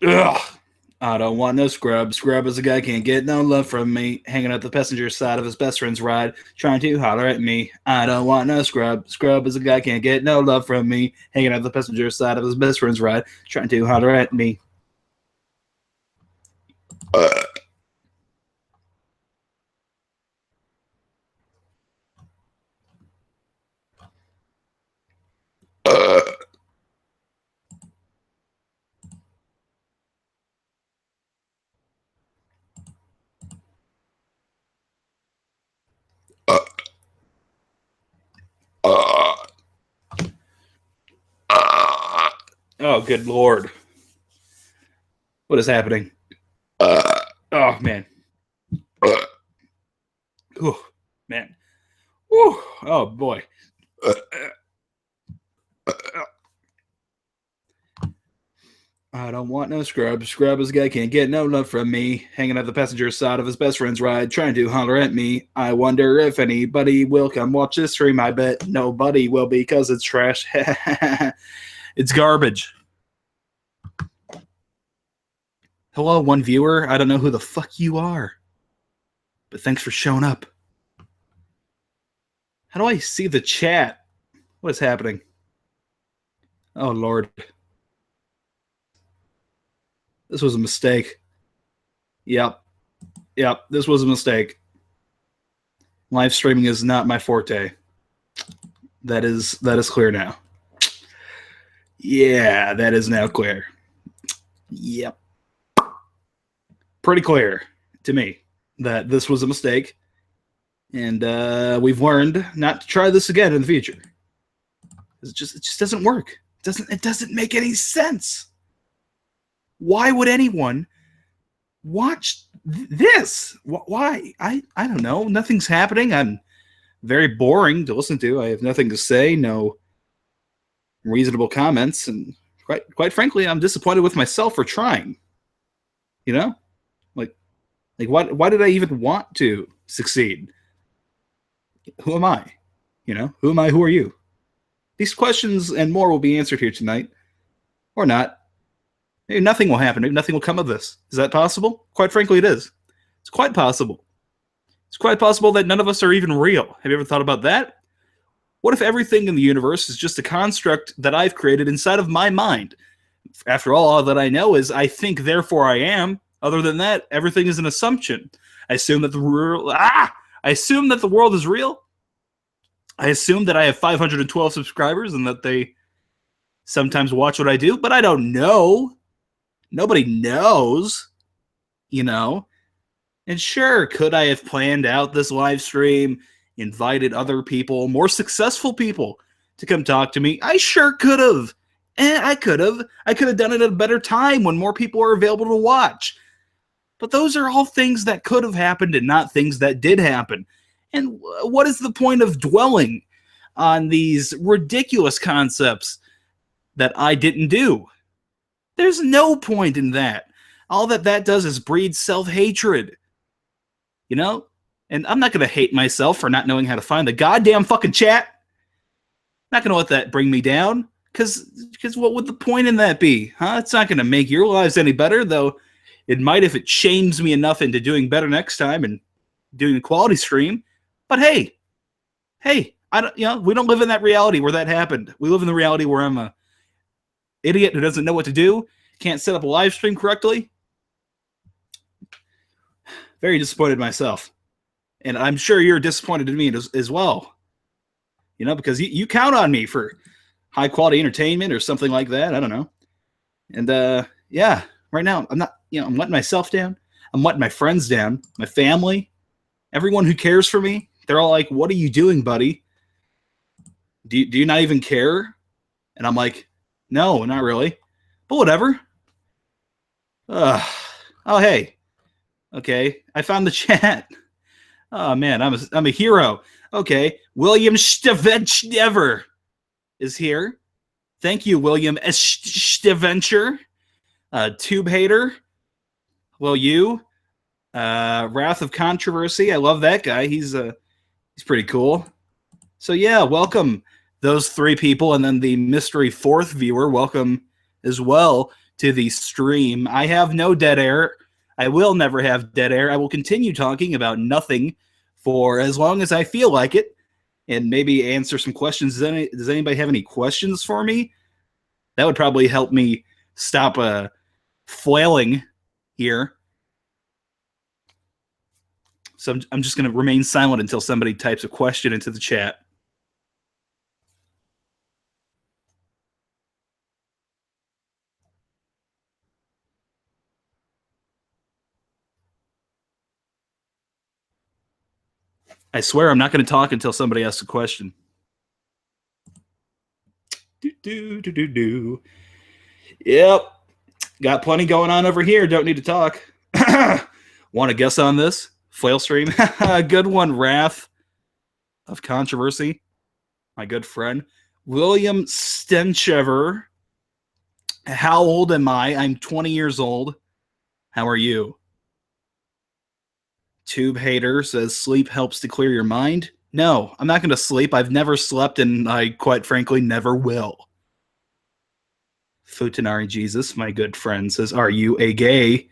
Ugh. I don't want no scrub. Scrub is a guy can't get no love from me. Hanging out the passenger side of his best friend's ride, trying to holler at me. I don't want no scrub. Scrub is a guy can't get no love from me. Hanging out the passenger side of his best friend's ride, trying to holler at me. Oh, good Lord. What is happening? Oh, man. Oh, man. Whew. Oh, boy. I don't want no scrub. Scrub is a guy can't get no love from me. Hanging out the passenger side of his best friend's ride, trying to holler at me. I wonder if anybody will come watch this stream. I bet nobody will because it's trash. It's garbage. Hello, one viewer. I don't know who the fuck you are, but thanks for showing up. How do I see the chat? What is happening? Oh, Lord. This was a mistake. Yep, this was a mistake. Live streaming is not my forte. That is clear now. Yeah, that is now clear. Yep. Pretty clear to me that this was a mistake. And we've learned not to try this again in the future. It just doesn't work. It doesn't make any sense. Why would anyone watch this? Why? I don't know. Nothing's happening. I'm very boring to listen to. I have nothing to say. No reasonable comments, and quite frankly, I'm disappointed with myself for trying. You know, like why did I even want to succeed? Who am I? You know, who am I? Who are you? These questions and more will be answered here tonight, or not. Maybe nothing will happen. Maybe nothing will come of this. Is that possible? Quite frankly, it is. It's quite possible. It's quite possible that none of us are even real. Have you ever thought about that? What if everything in the universe is just a construct that I've created inside of my mind? After all that I know is I think, therefore I am. Other than that, everything is an assumption. I assume that the world is real. I assume that I have 512 subscribers and that they sometimes watch what I do, but I don't know. Nobody knows, you know. And sure, could I have planned out this live stream, invited other people, more successful people, to come talk to me? I sure could have. I could have done it at a better time when more people are available to watch. But those are all things that could have happened and not things that did happen. And what is the point of dwelling on these ridiculous concepts that I didn't do? There's no point in that. All that does is breed self-hatred. You know? And I'm not going to hate myself for not knowing how to find the goddamn fucking chat. Not going to let that bring me down. Because what would the point in that be? Huh? It's not going to make your lives any better, though it might if it shames me enough into doing better next time and doing a quality stream. But hey, I don't, you know, we don't live in that reality where that happened. We live in the reality where I'm a idiot who doesn't know what to do, can't set up a live stream correctly. Very disappointed myself. And I'm sure you're disappointed in me as well. You know, because you count on me for high quality entertainment or something like that. I don't know. And yeah, right now I'm not, you know, I'm letting myself down. I'm letting my friends down, my family, everyone who cares for me. They're all like, "What are you doing, buddy? Do you not even care?" And I'm like, "No, not really." But whatever. Oh, hey. Okay, I found the chat. Oh man, I'm a hero. Okay, William Stevencher is here. Thank you, William Stevencher. Tube Hater. Well, you. Wrath of Controversy. I love that guy. He's pretty cool. So yeah, welcome those three people, and then the mystery fourth viewer. Welcome as well to the stream. I have no dead air. I will never have dead air. I will continue talking about nothing for as long as I feel like it, and maybe answer some questions. Does anybody have any questions for me? That would probably help me stop flailing here. So I'm just going to remain silent until somebody types a question into the chat. I swear I'm not going to talk until somebody asks a question. Yep. Got plenty going on over here. Don't need to talk. Want to guess on this? Flail stream? Good one, Wrath of Controversy. My good friend. William Stenchever. How old am I? I'm 20 years old. How are you? Tube Hater says sleep helps to clear your mind. No, I'm not going to sleep. I've never slept, and I quite frankly never will. Futanari Jesus, my good friend, says, are you a gay?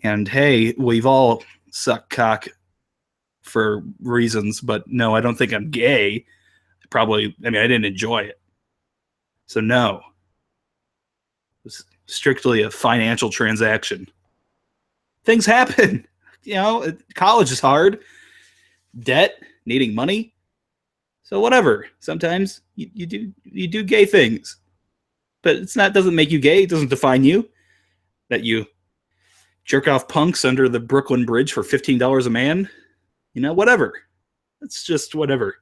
And hey, we've all sucked cock for reasons, but no, I don't think I'm gay. I didn't enjoy it. So no. It was strictly a financial transaction. Things happen. You know, college is hard. Debt, needing money. So whatever. Sometimes you do gay things. But doesn't make you gay. It doesn't define you. That you jerk off punks under the Brooklyn Bridge for $15 a man. You know, whatever. That's just whatever.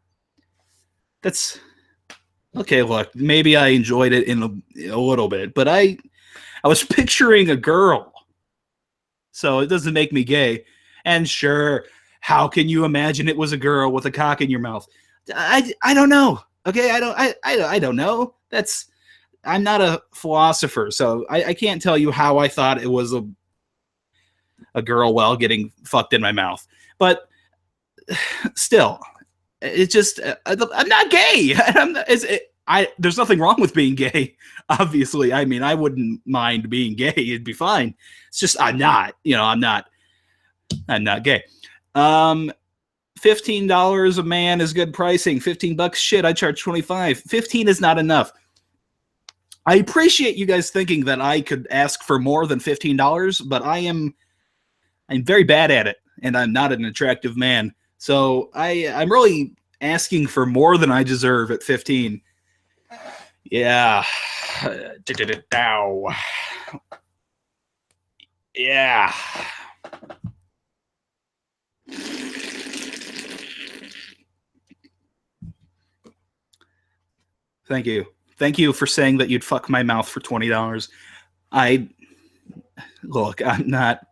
That's okay. Look, maybe I enjoyed it in a little bit, but I was picturing a girl, so it doesn't make me gay. And sure, how can you imagine it was a girl with a cock in your mouth? I don't know. Okay, I don't know. I'm not a philosopher, so I can't tell you how I thought it was a girl while getting fucked in my mouth. But still, it's just I'm not gay. There's nothing wrong with being gay. Obviously, I mean, I wouldn't mind being gay. It'd be fine. It's just I'm not. You know, I'm not gay. $15 a man is good pricing. $15, shit, I charge $25. $15 is not enough. I appreciate you guys thinking that I could ask for more than $15, but I'm very bad at it, and I'm not an attractive man. So I'm really asking for more than I deserve at 15. Yeah. Yeah. Thank you. Thank you for saying that you'd fuck my mouth for $20. Look, I'm not...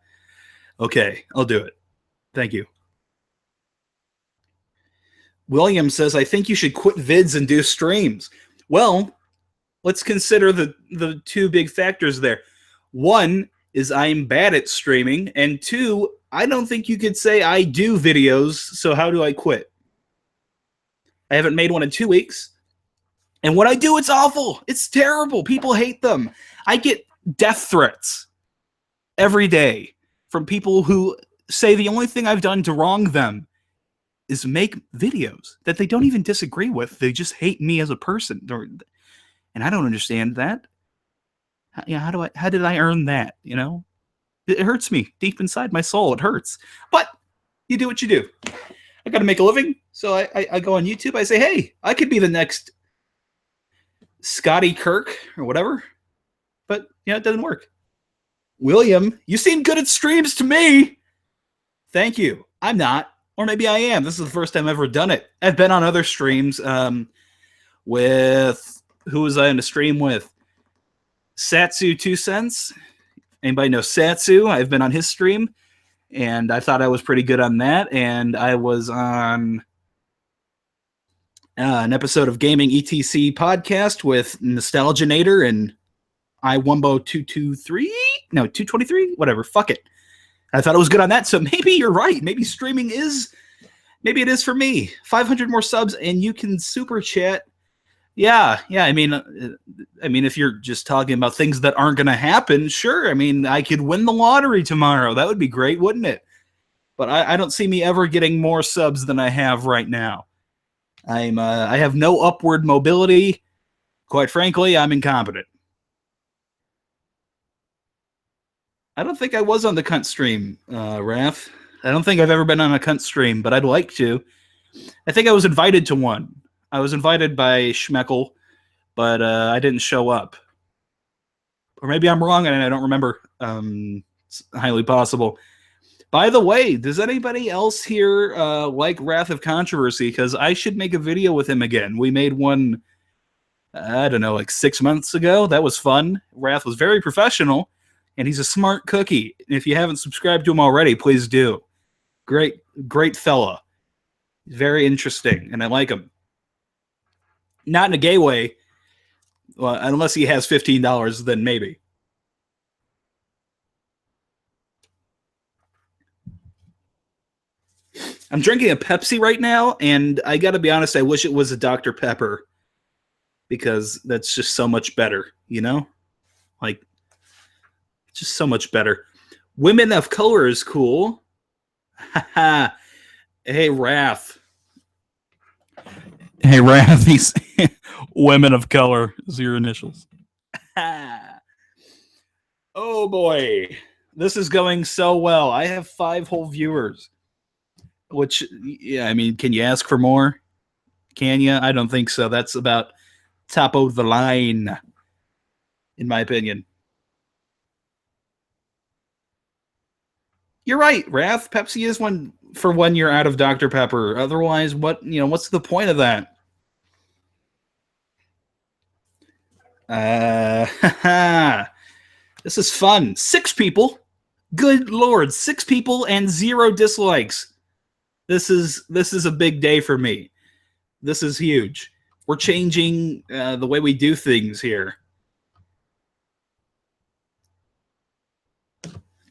Okay, I'll do it. Thank you. William says, I think you should quit vids and do streams. Well, let's consider the two big factors there. One is I'm bad at streaming, and two, I don't think you could say I do videos, so how do I quit? I haven't made one in 2 weeks. And when I do, it's awful. It's terrible. People hate them. I get death threats every day from people who say the only thing I've done to wrong them is make videos that they don't even disagree with. They just hate me as a person. And I don't understand that. How did I earn that? You know, it hurts me deep inside my soul. It hurts. But you do what you do. I got to make a living. So I go on YouTube. I say, hey, I could be the next Scotty Kirk or whatever, but yeah, it doesn't work. William, you seem good at streams to me. Thank you. I'm not, or maybe I am. This is the first time I've ever done it. I've been on other streams with, who was I in a stream with? Satsu 2 Cents. Anybody know Satsu? I've been on his stream, and I thought I was pretty good on that. And I was on an episode of Gaming ETC podcast with Nostalginator and iWumbo 223, whatever. Fuck it. I thought it was good on that. So maybe you're right. Maybe streaming maybe it is for me. 500 more subs, and you can super chat Yeah, yeah. I mean, if you're just talking about things that aren't going to happen, sure. I mean, I could win the lottery tomorrow. That would be great, wouldn't it? But I don't see me ever getting more subs than I have right now. I have no upward mobility. Quite frankly, I'm incompetent. I don't think I was on the cunt stream, Raph. I don't think I've ever been on a cunt stream, but I'd like to. I think I was invited to one. I was invited by Schmeckle, but I didn't show up. Or maybe I'm wrong and I don't remember. It's highly possible. By the way, does anybody else here like Wrath of Controversy? Because I should make a video with him again. We made one, I don't know, like 6 months ago. That was fun. Wrath was very professional, and he's a smart cookie. If you haven't subscribed to him already, please do. Great, great fella. Very interesting, and I like him. Not in a gay way. Well, unless he has $15, then maybe. I'm drinking a Pepsi right now, and I got to be honest, I wish it was a Dr. Pepper because that's just so much better, you know? Like, just so much better. Women of color is cool. Hey, Raph. Hey, Raph, these women of color is your initials. Oh, boy. This is going so well. I have 5 whole viewers. Which, yeah, I mean, can you ask for more? Can you? I don't think so. That's about top of the line, in my opinion. You're right, Raph. Pepsi is one for 1 year out of Dr. Pepper. Otherwise, what's the point of that? This is fun. 6 people. Good Lord, 6 people and 0 dislikes. This is a big day for me. This is huge. We're changing the way we do things here.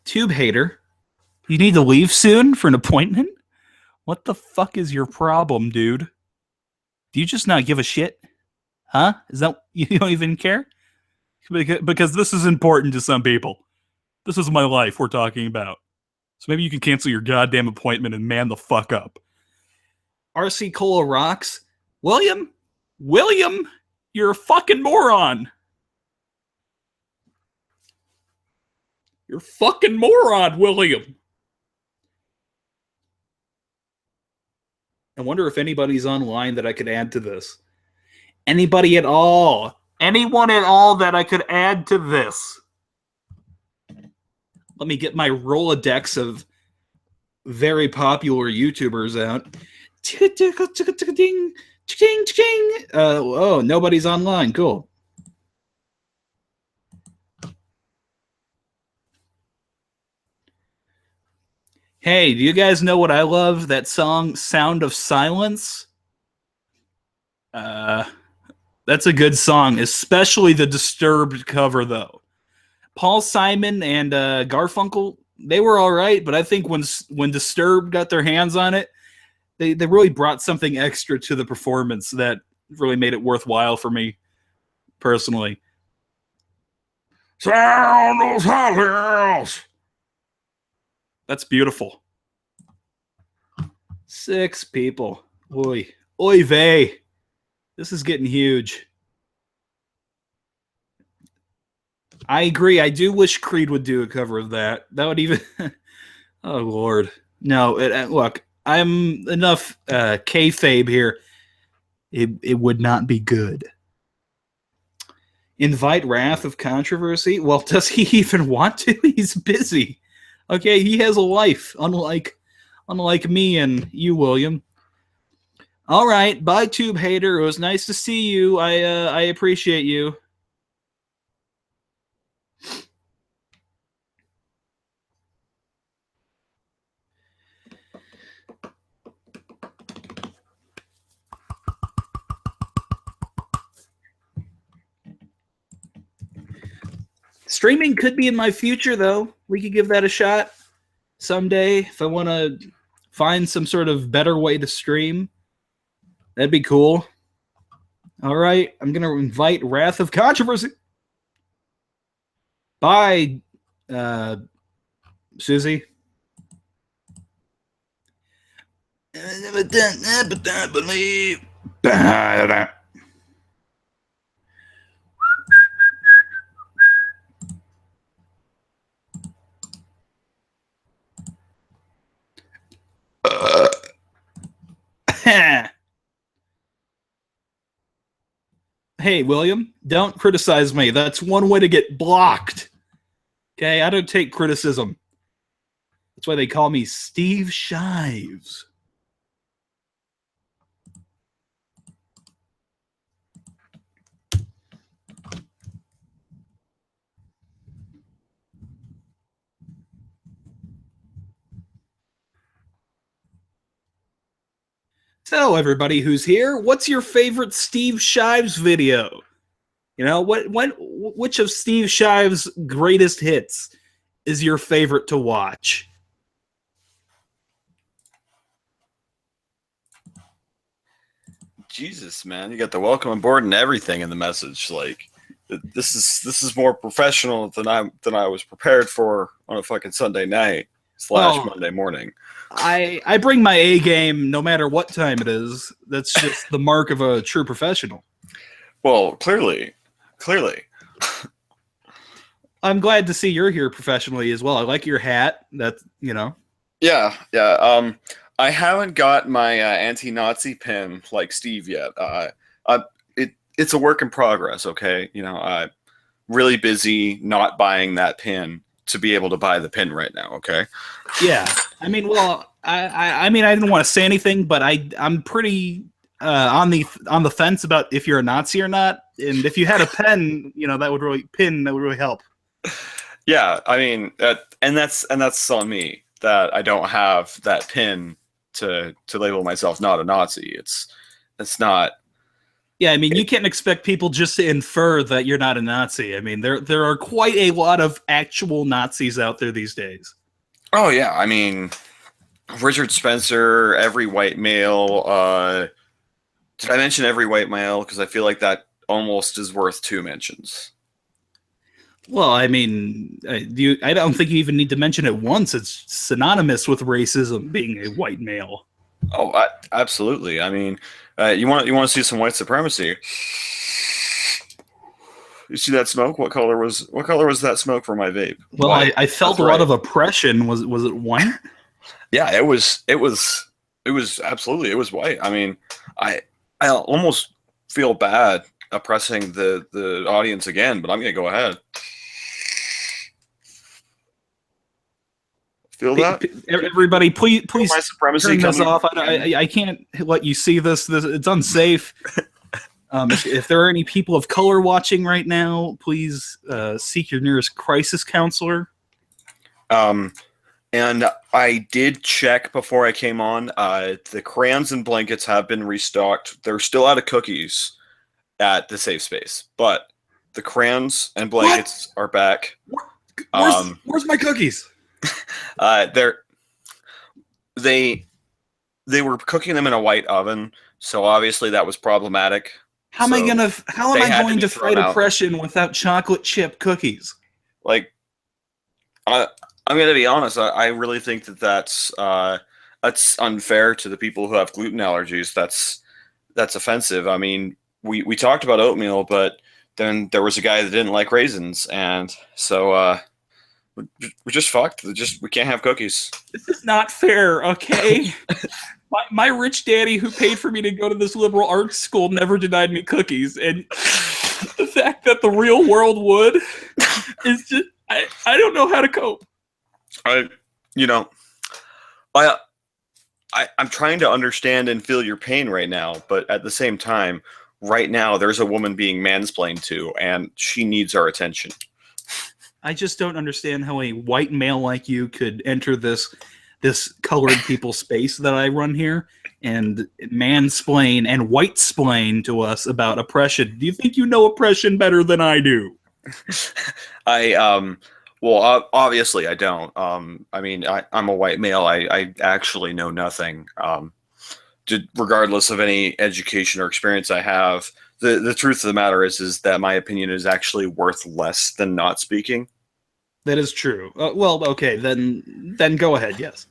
Tube hater. You need to leave soon for an appointment? What the fuck is your problem, dude? Do you just not give a shit? Huh? Is that you don't even care? Because this is important to some people. This is my life we're talking about. So maybe you can cancel your goddamn appointment and man the fuck up. RC Cola rocks. William, you're a fucking moron. You're a fucking moron, William. I wonder if anybody's online that I could add to this. Anybody at all. Anyone at all that I could add to this. Let me get my Rolodex of very popular YouTubers out. Oh, nobody's online. Cool. Hey, do you guys know what I love? That song, Sound of Silence? That's a good song, especially the Disturbed cover, though. Paul Simon and Garfunkel, they were all right, but I think when Disturbed got their hands on it, they really brought something extra to the performance that really made it worthwhile for me, personally. Sound of Silence! That's beautiful. 6 people. Oy vey. This is getting huge. I agree. I do wish Creed would do a cover of that. That would even... Oh, Lord. No, look, I'm enough kayfabe here. It would not be good. Invite Wrath of Controversy? Well, does he even want to? He's busy. Okay, he has a life, unlike me and you, William. All right, bye, Tube Hater. It was nice to see you. I appreciate you. Streaming could be in my future, though. We could give that a shot someday if I want to find some sort of better way to stream. That'd be cool. All right, I'm gonna invite Wrath of Controversy. Bye, Susie. I never done believe. Hey, William, don't criticize me. That's one way to get blocked. Okay, I don't take criticism. That's why they call me Steve Shives. So, everybody who's here, what's your favorite Steve Shives video? You know, which of Steve Shives' greatest hits is your favorite to watch? Jesus, man, you got the welcome aboard and everything in the message. Like, this is more professional than I was prepared for on a fucking Sunday night / Monday morning. I bring my A game no matter what time it is. That's just the mark of a true professional. Well, clearly. I'm glad to see you're here professionally as well. I like your hat. That's, you know. Yeah. I haven't got my anti-Nazi pin like Steve yet. It's a work in progress. Okay, you know, I'm really busy not buying that pin to be able to buy the pin right now. Okay. Yeah, I mean, well, I mean, I didn't want to say anything, but I'm pretty on the fence about if you're a Nazi or not. And if you had a pen, you know, that would really help. Yeah, I mean, and that's on me that I don't have that pin to label myself not a Nazi. It's not. Yeah, I mean, you can't expect people just to infer that you're not a Nazi. I mean, there are quite a lot of actual Nazis out there these days. Oh yeah, I mean, Richard Spencer, every white male. Did I mention every white male? Because I feel like that almost is worth 2 mentions. Well, I mean, I don't think you even need to mention it once. It's synonymous with racism, being a white male. Oh, absolutely. I mean, you want to see some white supremacy? You see that smoke? What color was that smoke for my vape? Well, I felt a lot of oppression. Was it white? Yeah, it was absolutely, it was white. I mean, I almost feel bad oppressing the audience again, but I'm gonna go ahead. Feel that? Everybody, please my supremacy turn this off. I can't let you see this. It's unsafe. If there are any people of color watching right now, please seek your nearest crisis counselor. And I did check before I came on. The crayons and blankets have been restocked. They're still out of cookies at the safe space, but the crayons and blankets are back. Where's my cookies? They were cooking them in a white oven, so obviously that was problematic. How am I going to fight oppression without chocolate chip cookies? Like, I'm going to be honest. I really think that's unfair to the people who have gluten allergies. That's offensive. I mean, we talked about oatmeal, but then there was a guy that didn't like raisins, and so we're just fucked. We can't have cookies. This is not fair, okay? my rich daddy who paid for me to go to this liberal arts school never denied me cookies, and the fact that the real world would is just I don't know how to cope. I'm trying to understand and feel your pain right now, but at the same time, right now there's a woman being mansplained to, and she needs our attention. I just don't understand how a white male like you could enter this colored people space that I run here and mansplain and white-splain to us about oppression. Do you think you know oppression better than I do? Well, obviously I don't. I mean, I'm a white male. I actually know nothing. Regardless of any education or experience I have, the truth of the matter is that my opinion is actually worth less than not speaking. That is true. Well, okay, then go ahead. Yes.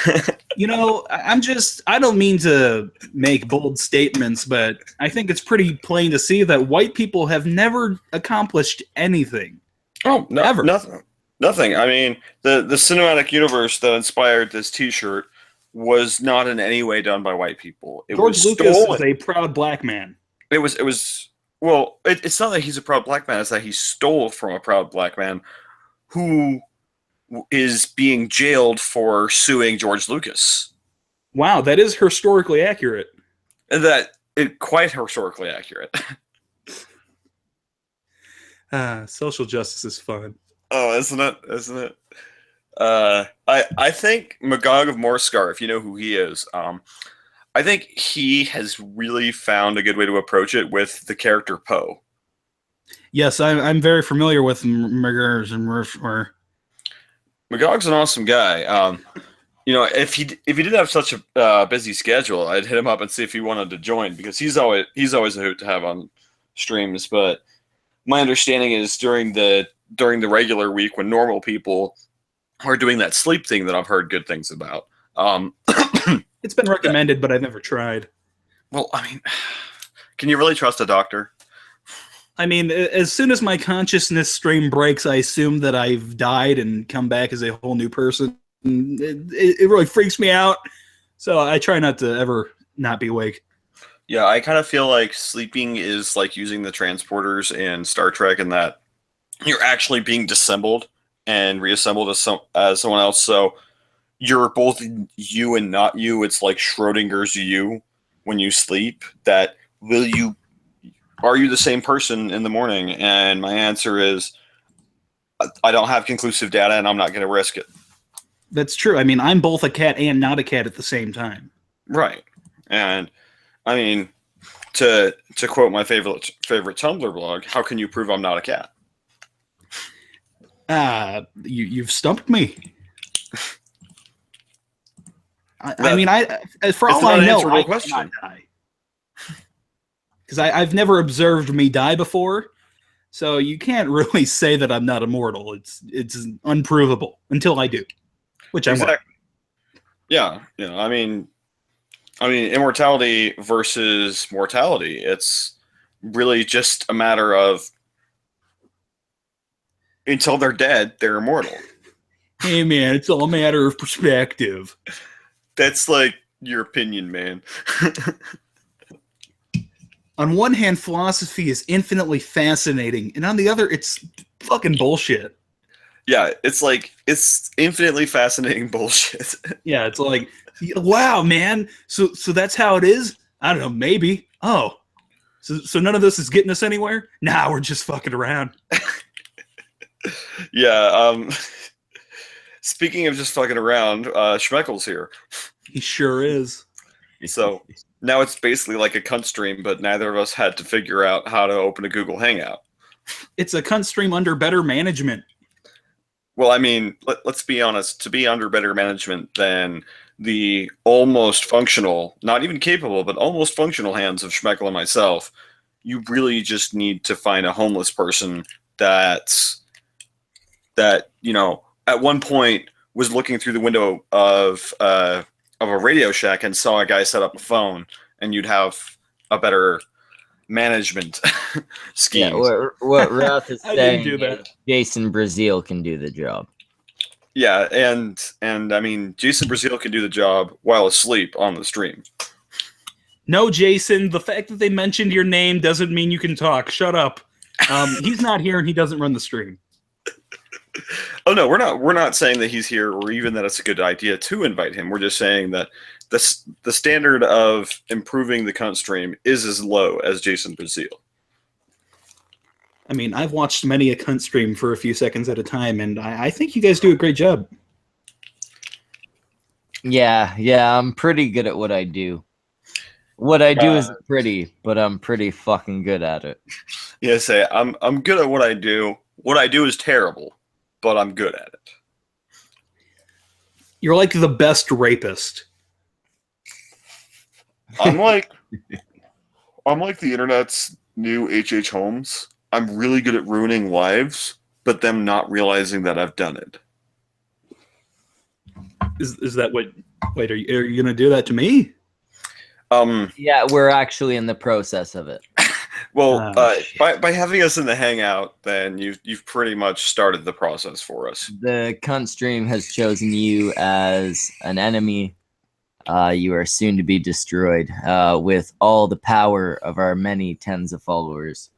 I don't mean to make bold statements, but I think it's pretty plain to see that white people have never accomplished anything. Oh, no, Ever. nothing. I mean, the cinematic universe that inspired this T-shirt was not in any way done by white people. It George was Lucas stolen. is a proud black man. It was. Well, it's not that he's a proud black man. It's that he stole from a proud black man who is being jailed for suing George Lucas. Wow, that is historically accurate. And that it quite historically accurate. Social justice is fun. Oh, isn't it? Isn't it? I think Magog of Morscar, if you know who he is, I think he has really found a good way to approach it with the character Poe. Yes, I'm very familiar with Magog. Magog's an awesome guy. If he didn't have such a busy schedule, I'd hit him up and see if he wanted to join, because he's always a hoot to have on streams. But my understanding is during the regular week, when normal people are doing that sleep thing that I've heard good things about. It's been recommended, but I've never tried. Well, I mean, can you really trust a doctor? I mean, as soon as my consciousness stream breaks, I assume that I've died and come back as a whole new person. It really freaks me out. So I try not to ever not be awake. Yeah, I kind of feel like sleeping is like using the transporters in Star Trek, in that you're actually being disassembled and reassembled as someone else. So you're both you and not you. It's like Schrodinger's you when you sleep. That are you the same person in the morning? And my answer is, I don't have conclusive data, and I'm not going to risk it. That's true. I mean, I'm both a cat and not a cat at the same time. Right. And I mean, to quote my favorite Tumblr blog, how can you prove I'm not a cat? You've stumped me. I mean, for all I know, I cannot die. Because I've never observed me die before, so you can't really say that I'm not immortal. It's unprovable until I do, which I'm. Exactly. Yeah, I mean, immortality versus mortality. It's really just a matter of, until they're dead, they're immortal. Hey, man, it's all a matter of perspective. That's like your opinion, man. On one hand, philosophy is infinitely fascinating, and on the other, it's fucking bullshit. Yeah, it's infinitely fascinating bullshit. Yeah, it's like, wow, man. So that's how it is? I don't know, maybe. Oh. So none of this is getting us anywhere? Nah, we're just fucking around. Yeah, speaking of just fucking around, Schmeckle's here. He sure is. So now it's basically like a cunt stream, but neither of us had to figure out how to open a Google Hangout. It's a cunt stream under better management. Well, I mean, let's be honest. To be under better management than the almost functional, not even capable, but almost functional hands of Schmeckle and myself, you really just need to find a homeless person that at one point was looking through the window of a Radio Shack and saw a guy set up a phone, and you'd have a better management scheme. Yeah, what Ralph is saying is Jason Brazil can do the job. Yeah, and I mean, Jason Brazil can do the job while asleep on the stream. No, Jason, the fact that they mentioned your name doesn't mean you can talk. Shut up. He's not here, and he doesn't run the stream. Oh no, we're not saying that he's here, or even that it's a good idea to invite him. We're just saying that the standard of improving the cunt stream is as low as Jason Brazil. I mean, I've watched many a cunt stream for a few seconds at a time, and I think you guys do a great job. Yeah, I'm pretty good at what I do. What I do isn't pretty, but I'm pretty fucking good at it. Yeah, I'm good at what I do. What I do is terrible, but I'm good at it. You're like the best rapist. I'm like I'm like the internet's new H.H. Holmes. I'm really good at ruining lives, but them not realizing that I've done it. Is that what? Wait, are you gonna do that to me? Yeah, we're actually in the process of it. Well, shit. by having us in the hangout, then you've pretty much started the process for us. The cunt stream has chosen you as an enemy. You are soon to be destroyed with all the power of our many tens of followers.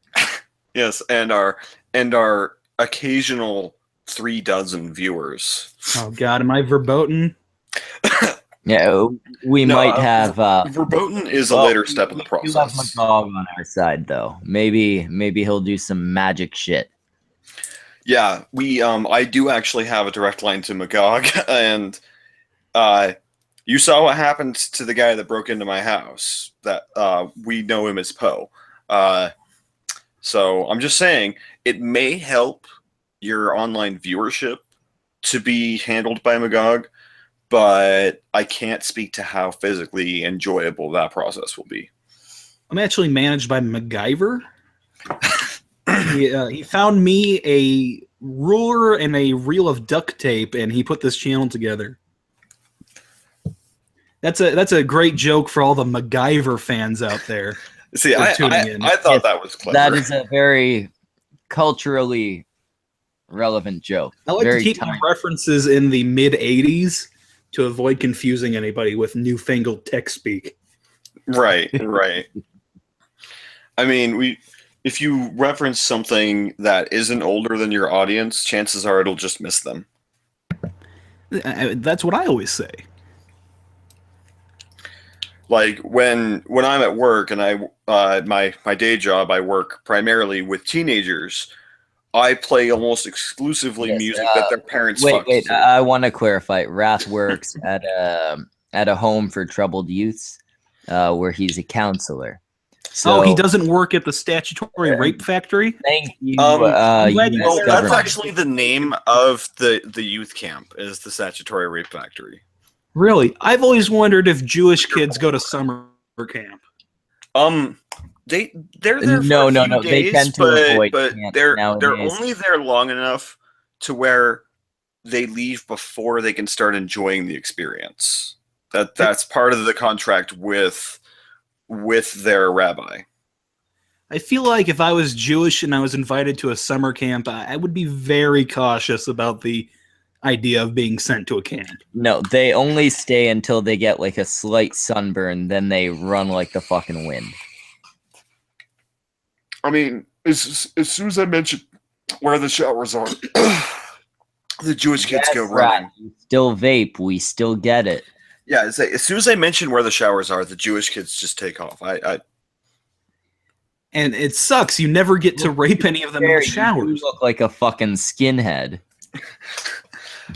Yes, and our occasional 36 viewers. Oh God, am I verboten? Yeah, we might have. Verboten is a later step in the We do have process. Magog on our side, though. Maybe he'll do some magic shit. Yeah, we I do actually have a direct line to Magog, and you saw what happened to the guy that broke into my house. That we know him as Poe. So I'm just saying it may help your online viewership to be handled by Magog, but I can't speak to how physically enjoyable that process will be. I'm actually managed by MacGyver. He found me a ruler and a reel of duct tape, and he put this channel together. That's a great joke for all the MacGyver fans out there. See, I thought that was clever. That is a very culturally relevant joke. I like very to keep my references in the mid '80s to avoid confusing anybody with newfangled tech speak. Right. I mean, if you reference something that isn't older than your audience, chances are it'll just miss them. That's what I always say. Like when I'm at work and my day job, I work primarily with teenagers. I play almost exclusively music that their parents wait. to. I want to clarify. Wrath works at a home for troubled youths, where he's a counselor. So, he doesn't work at the statutory rape factory? Thank you. That's actually the name of the youth camp, is the statutory rape factory. Really? I've always wondered if Jewish kids go to summer camp. They're there for a few days, they tend to avoid but camp they're nowadays. only there long enough to where they leave before they can start enjoying the experience. That's part of the contract with their rabbi. I feel like if I was Jewish and I was invited to a summer camp, I would be very cautious about the idea of being sent to a camp. No, they only stay until they get like a slight sunburn, then they run like the fucking wind. I mean, as soon as I mention where the showers are, the Jewish kids go running. We still vape. We still get it. Yeah, as soon as I mention where the showers are, the Jewish kids just take off. And it sucks. You never get to rape any of them in the showers. You look like a fucking skinhead.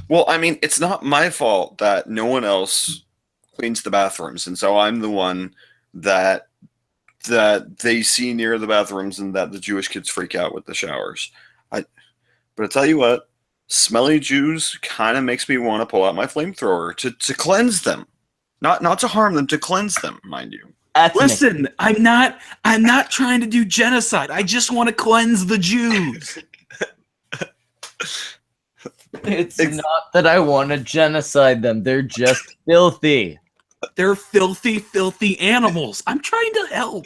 Well, I mean, it's not my fault that no one else cleans the bathrooms, and so I'm the one that they see near the bathrooms and that the Jewish kids freak out with the showers. But I tell you what, smelly Jews kind of makes me want to pull out my flamethrower to cleanse them. Not to harm them, to cleanse them, mind you. Listen, I'm not trying to do genocide. I just want to cleanse the Jews. It's not that I want to genocide them. They're just filthy. They're filthy, filthy animals. I'm trying to help.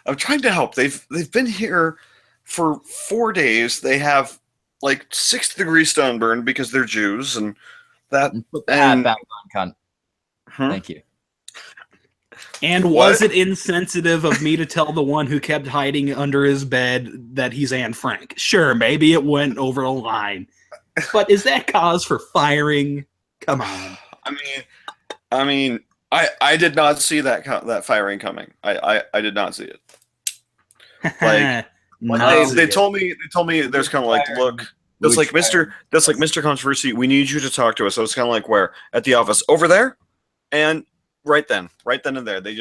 I'm trying to help. They've been here for 4 days. They have like 6 degrees sunburn because they're Jews, and that. Put the hat back on, cunt. Thank you. And was it insensitive of me to tell the one who kept hiding under his bed that he's Anne Frank? Sure, maybe it went over the line. But is that cause for firing? Come on. I mean, I did not see that firing coming. I did not see it. Like, they told me there's kind of like, look, that's like Mr. Controversy. We need you to talk to us. So it's kind of like where at the office over there, and right then and there, they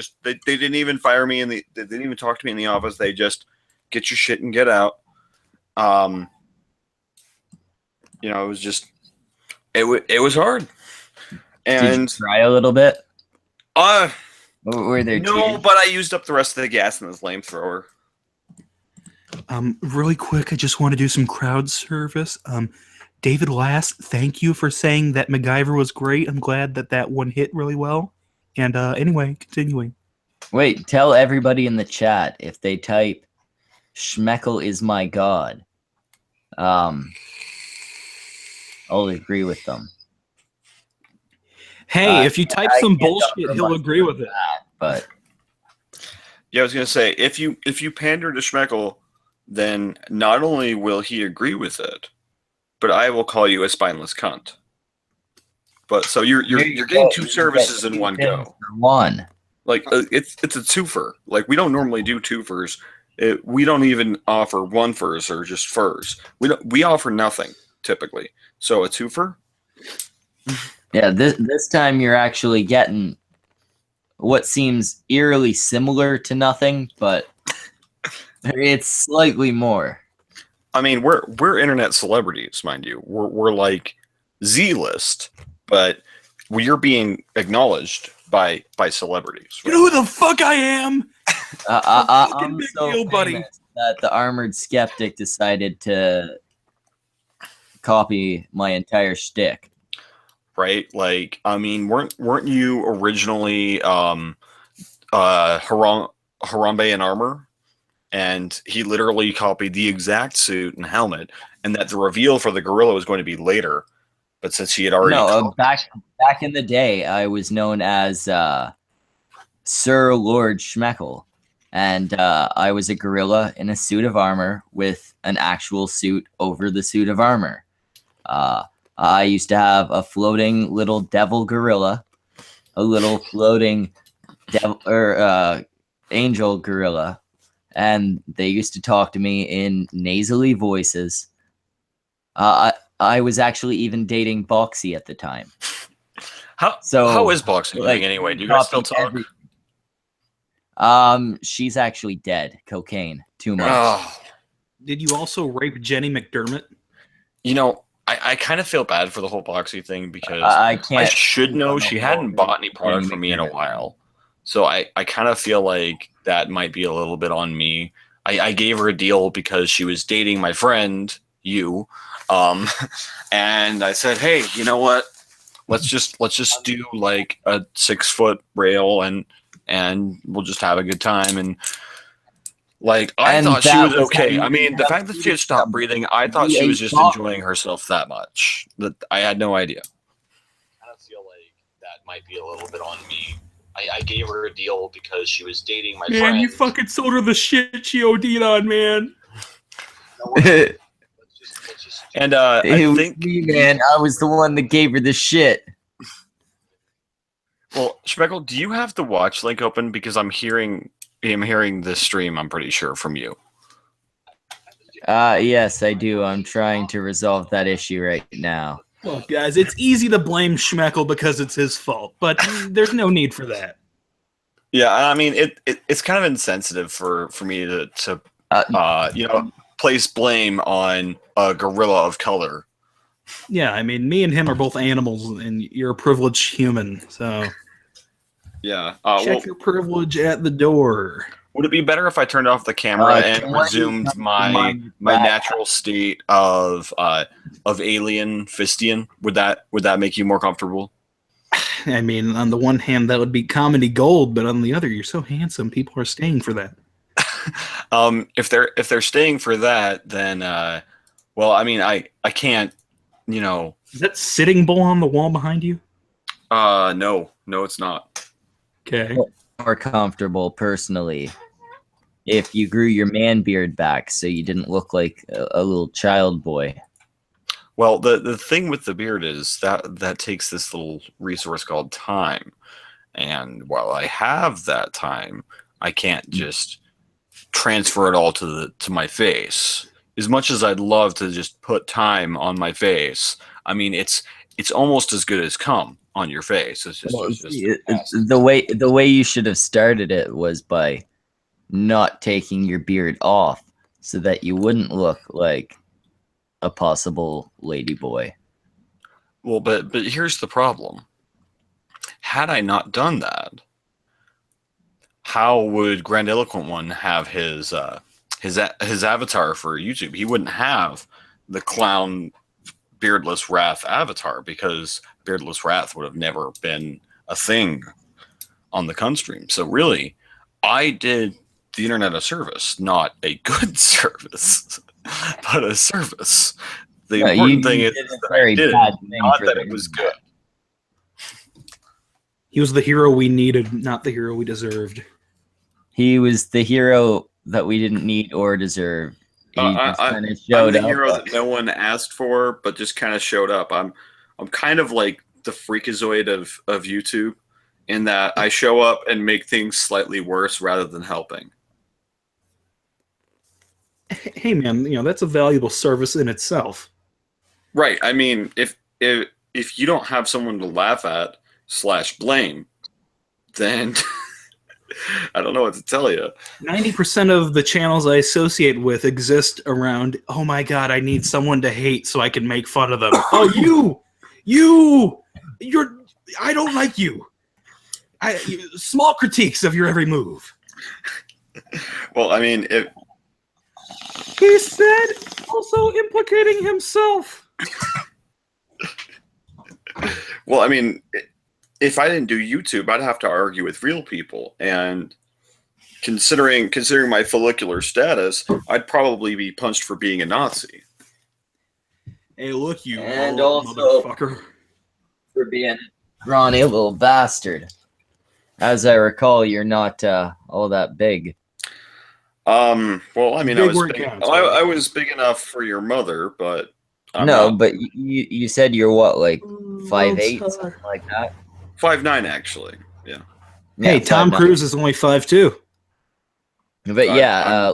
didn't even fire me they didn't even talk to me in the office. They just get your shit and get out. It was just it was hard. And did you try a little bit? Were there No, tears? but I used up the rest of the gas in this flamethrower. Really quick, I just want to do some crowd service. David Lass, thank you for saying that MacGyver was great. I'm glad that that one hit really well. And anyway, continuing. Wait, tell everybody in the chat if they type Schmeckle is my god. I'll agree with them. Hey, if you type I some can't bullshit, offer he'll much agree with it. But Yeah, I was gonna say if you pander to Schmeckle, then not only will he agree with it, but I will call you a spineless cunt. But so you're getting two services in one go. One. Like it's a twofer. Like we don't normally do twofers. We don't even offer one furs or just furs. We offer nothing typically. So a twofer. Yeah, this time you're actually getting what seems eerily similar to nothing, but it's slightly more. I mean, we're internet celebrities, mind you. We're like Z-list, but we're being acknowledged by celebrities. You know who the fuck I am? I'm big so deal, buddy. famous that the Armored Skeptic decided to copy my entire shtick. Right? Like, I mean, weren't you originally Harambe in armor? And he literally copied the exact suit and helmet, and that the reveal for the gorilla was going to be later. But since he had already back in the day, I was known as Sir Lord Schmeckle, and I was a gorilla in a suit of armor with an actual suit over the suit of armor. I used to have a floating little devil gorilla, a little floating devil angel gorilla, and they used to talk to me in nasally voices. I was actually even dating Boxy at the time. How is Boxy doing anyway? Do you guys still talk? She's actually dead. Cocaine. Too much. Oh. Did you also rape Jenny McDermott? You know, I kind of feel bad for the whole Boxy thing because I should know she hadn't bought any product from me in a while. So I kind of feel like that might be a little bit on me. I gave her a deal because she was dating my friend, you. And I said, hey, you know what? Let's just do like a 6-foot rail and we'll just have a good time. And like, I thought she was okay. I mean, the fact that she had stopped breathing, I thought she was just enjoying herself that much. That I had no idea. I kind of feel like that might be a little bit on me. I gave her a deal because she was dating my friend. Man, you fucking sold her the shit she OD'd on, man. And I think me, man, I was the one that gave her the shit. Well, Schmeckle, do you have the watch link open? Because I'm hearing this stream, I'm pretty sure, from you. Yes, I do. I'm trying to resolve that issue right now. Look, guys, it's easy to blame Schmeckle because it's his fault, but there's no need for that. Yeah, I mean, it's kind of insensitive for me to place blame on a gorilla of color. Yeah, I mean, me and him are both animals, and you're a privileged human, so yeah. Check your privilege at the door. Would it be better if I turned off the camera and resumed my natural state of alien Fistian? Would that make you more comfortable? I mean, on the one hand, that would be comedy gold, but on the other, you're so handsome. People are staying for that. If they're staying for that, then well, I mean, I can't, you know. Is that Sitting Bull on the wall behind you? No, it's not. Okay. More comfortable personally if you grew your man beard back so you didn't look like a little child boy. Well, the thing with the beard is that takes this little resource called time. And while I have that time, I can't just transfer it all to my face. As much as I'd love to just put time on my face, I mean, it's almost as good as cum on your face. It's just, the way you should have started it was by not taking your beard off so that you wouldn't look like a possible lady boy. Well, but here's the problem. Had I not done that, how would Grandiloquent One have his avatar for YouTube? He wouldn't have the clown Beardless Wrath avatar because Beardless Wrath would have never been a thing on the Kunstream. So really, I did the internet a service, not a good service, but a service. The important thing is that I did it, not that it was good. He was the hero we needed, not the hero we deserved. He was the hero that we didn't need or deserve. I'm the hero that no one asked for, but just kind of showed up. I'm kind of like the freakazoid of YouTube, in that I show up and make things slightly worse rather than helping. Hey man, that's a valuable service in itself. Right. I mean, if you don't have someone to laugh at / blame, then I don't know what to tell you. 90% of the channels I associate with exist around, oh my god, I need someone to hate so I can make fun of them. Oh, I don't like you. Small critiques of your every move. Well, I mean, he said, also implicating himself. Well, I mean, if I didn't do YouTube, I'd have to argue with real people, and considering my follicular status, I'd probably be punched for being a Nazi. Hey, look, you and also motherfucker, for being a brawny little bastard. As I recall, you're not all that big. Well, I mean, I was big enough for your mother, but but you said you're what, like 5'8", something like that. 5'9", actually. Yeah. Hey, Tom Cruise is only 5'2". But yeah,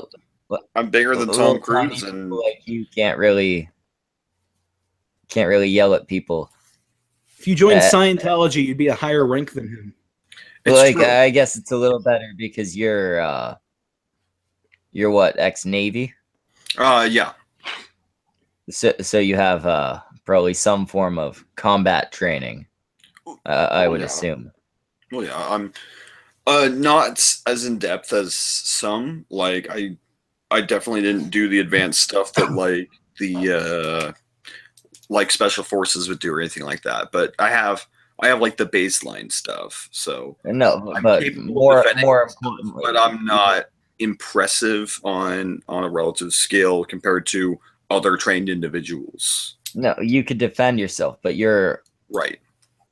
I'm bigger than Tom Cruise, and like you can't really yell at people. If you joined Scientology, you'd be a higher rank than him. I guess it's a little better because you're what, ex-Navy? Yeah. So you have probably some form of combat training. I would assume. Well, yeah, I'm not as in depth as some. Like I definitely didn't do the advanced stuff that like the like special forces would do or anything like that. But I have like the baseline stuff. So no, but more importantly, but I'm not impressive on a relative scale compared to other trained individuals. No, you could defend yourself, but you're right.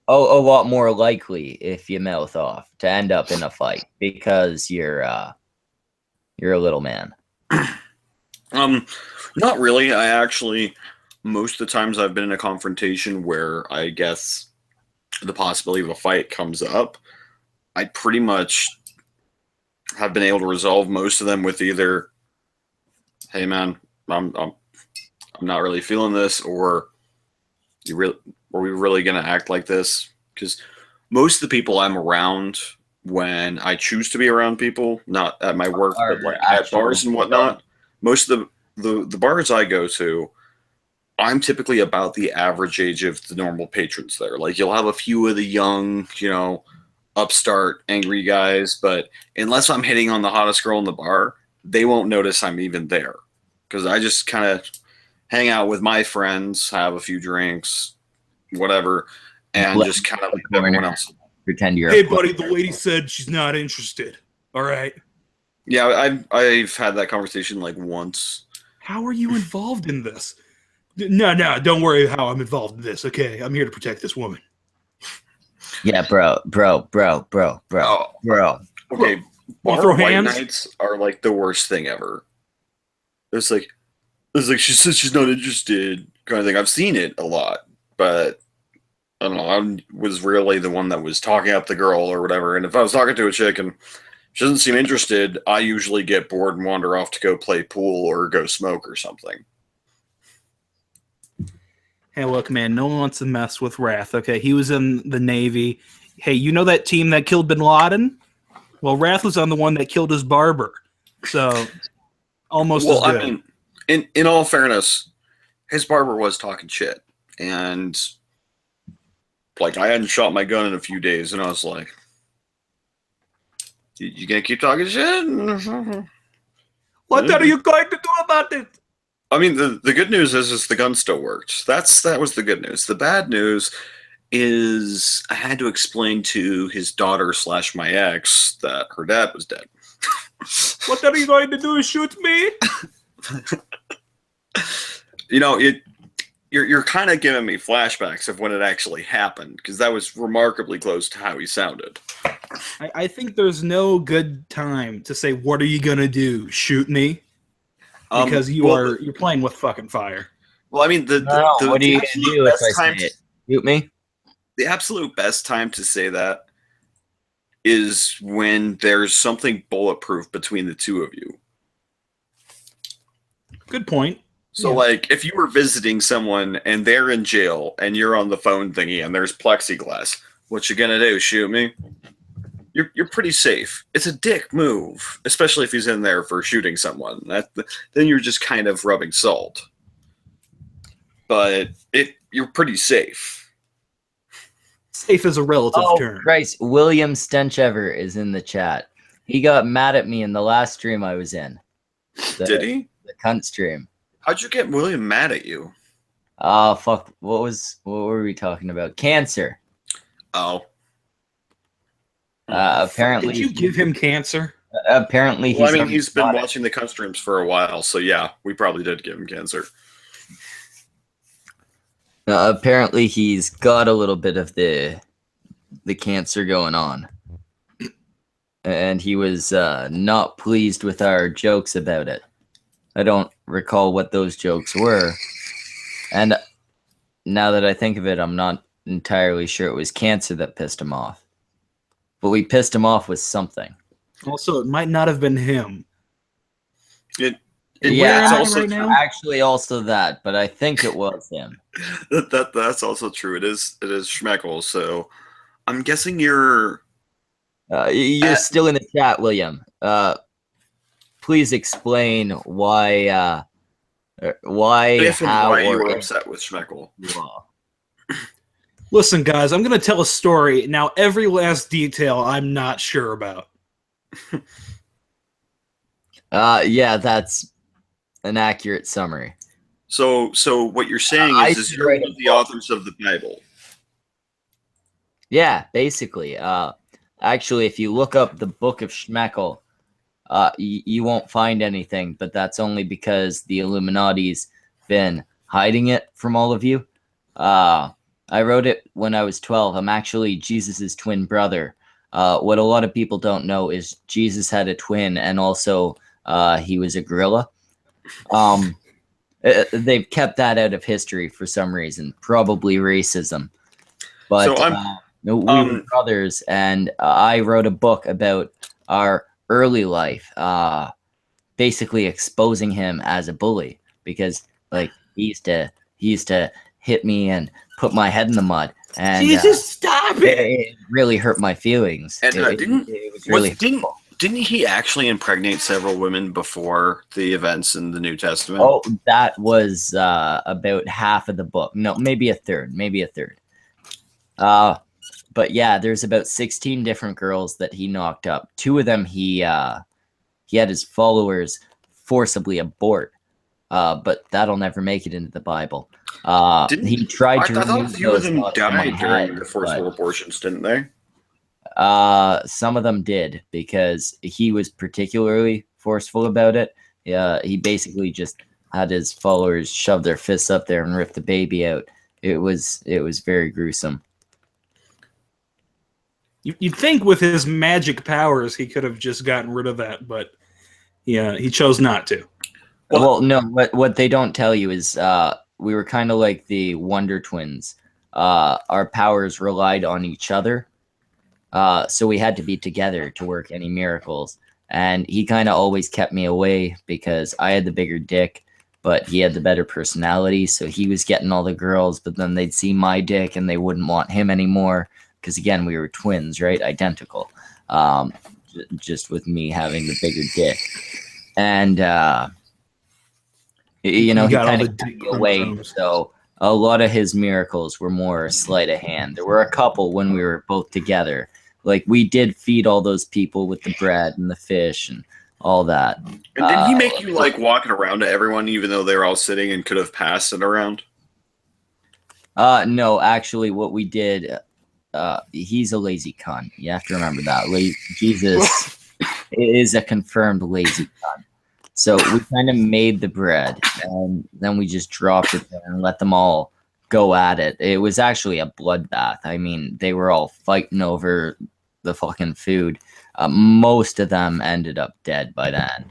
A lot more likely, if you mouth off, to end up in a fight because you're a little man. Not really. I actually, most of the times I've been in a confrontation where I guess the possibility of a fight comes up, I pretty much have been able to resolve most of them with either, "Hey man, I'm not really feeling this," or "Are we really gonna act like this?" Because most of the people I'm around when I choose to be around people, not at my work, but like at bars and whatnot, most of the bars I go to, I'm typically about the average age of the normal patrons there. Like you'll have a few of the young, upstart, angry guys, but unless I'm hitting on the hottest girl in the bar, they won't notice I'm even there. Because I just kind of hang out with my friends, have a few drinks, whatever, and just kind of like everyone else. Pretend you're. Hey, buddy, the lady said she's not interested. All right. Yeah, I've had that conversation like once. How are you involved in this? No, don't worry how I'm involved in this, okay? I'm here to protect this woman. Yeah, bro. Okay, bar white nights are like the worst thing ever. It's like she says she's not interested kind of thing. I've seen it a lot, but I don't know. I was really the one that was talking up the girl or whatever. And if I was talking to a chick and she doesn't seem interested, I usually get bored and wander off to go play pool or go smoke or something. Hey, look, man, no one wants to mess with Wrath, okay? He was in the Navy. Hey, you know that team that killed Bin Laden? Well, Wrath was on the one that killed his barber. So, almost as good. I mean, in all fairness, his barber was talking shit. And, like, I hadn't shot my gun in a few days, and I was like, You gonna keep talking shit? What are you going to do about it? I mean, the good news is the gun still worked. That was the good news. The bad news is I had to explain to his daughter / my ex that her dad was dead. What are you going to do? Shoot me? You know, you're kind of giving me flashbacks of when it actually happened, because that was remarkably close to how he sounded. I think there's no good time to say, "What are you gonna do? Shoot me?" Because you're playing with fucking fire. Well, I mean, what are you gonna do if I say it? Shoot me? The absolute best time to say that is when there's something bulletproof between the two of you. Good point. So, like, if you were visiting someone and they're in jail and you're on the phone thingy and there's plexiglass, what you gonna do? Shoot me? You're pretty safe. It's a dick move, especially if he's in there for shooting someone. Then you're just kind of rubbing salt. But you're pretty safe. Safe is a relative term. Christ, William Stenchever is in the chat. He got mad at me in the last stream I was in. Did he? The cunt stream. How'd you get William mad at you? Oh, fuck. What were we talking about? Cancer. Oh. Apparently. Did you give him cancer? Apparently, he's been watching the cunt streams for a while, so yeah, we probably did give him cancer. Apparently, he's got a little bit of the cancer going on, and he was not pleased with our jokes about it. I don't recall what those jokes were, and now that I think of it, I'm not entirely sure it was cancer that pissed him off. But we pissed him off with something. Also, it might not have been him. It's also right now? Actually also that, but I think it was him. That's also true. It is Schmeckle, so I'm guessing you're still in the chat, William. Please explain why how you were upset with Schmeckle. Listen, guys, I'm going to tell a story. Now, every last detail I'm not sure about. Yeah, that's an accurate summary. So what you're saying is you're one of the authors of the Bible. Yeah, basically. Actually, if you look up the Book of Schmeckle, you won't find anything, but that's only because the Illuminati's been hiding it from all of you. I wrote it when I was 12. I'm actually Jesus's twin brother. What a lot of people don't know is Jesus had a twin, and also he was a gorilla. They've kept that out of history for some reason, probably racism. But we were brothers, and I wrote a book about our early life, basically exposing him as a bully, because like he used to hit me and put my head in the mud, and Jesus, stop it! It really hurt my feelings. And it was really didn't he actually impregnate several women before the events in the New Testament? Oh, that was about half of the book. No, maybe a third. But yeah, there's about 16 different girls that he knocked up. 2 of them he had his followers forcibly abort. But that'll never make it into the Bible. He tried to. I thought a few of them died during the forcible abortions, didn't they? Some of them did, because he was particularly forceful about it. He basically just had his followers shove their fists up there and rip the baby out. It was very gruesome. You'd think with his magic powers he could have just gotten rid of that, but yeah, he chose not to. Well, no. What they don't tell you is we were kind of like the Wonder Twins. Our powers relied on each other, so we had to be together to work any miracles. And he kind of always kept me away because I had the bigger dick, but he had the better personality. So he was getting all the girls, but then they'd see my dick and they wouldn't want him anymore. Because again, we were twins, right? Identical. Just with me having the bigger dick. And, he kind of took me away. So a lot of his miracles were more sleight of hand. There were a couple when we were both together, Like, we did feed all those people with the bread and the fish and all that. And did he make you like walking around to everyone, even though they were all sitting and could have passed it around? No, actually, what we did, he's a lazy cunt. You have to remember that. Jesus is a confirmed lazy cunt. So we kind of made the bread, and then we just dropped it there and let them all go at it. It was actually a bloodbath. I mean, they were all fighting over the fucking food. Most of them ended up dead by the end.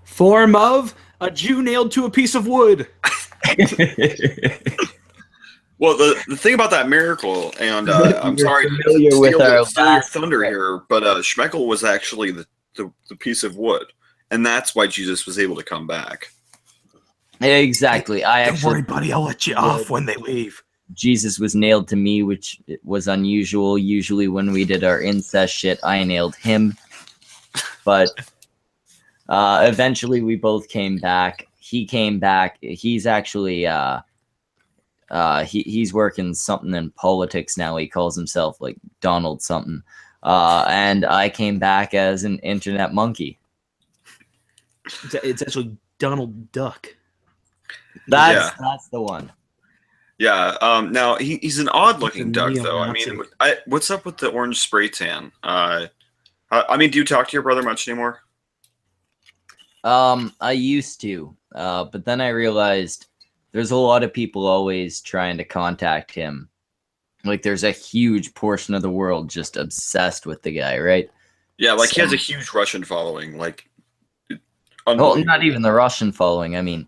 Form of a Jew nailed to a piece of wood. Well, the thing about that miracle, and I'm sorry to steal your thunder here, but Schmeckle was actually the piece of wood, and that's why Jesus was able to come back. Exactly. Don't worry, buddy. I'll let you off when they leave. Jesus was nailed to me, which was unusual. Usually when we did our incest shit, I nailed him. But eventually we both came back. He came back. He's actually he's working something in politics now. He calls himself like Donald something. And I came back as an internet monkey. It's actually Donald Duck. That's the one. Yeah. Now he's an odd-looking duck, though. I mean, what's up with the orange spray tan? I mean, do you talk to your brother much anymore? I used to, but then I realized there's a lot of people always trying to contact him. Like, there's a huge portion of the world just obsessed with the guy, right? Yeah, like he has a huge Russian following. Like, well, not even the Russian following. I mean,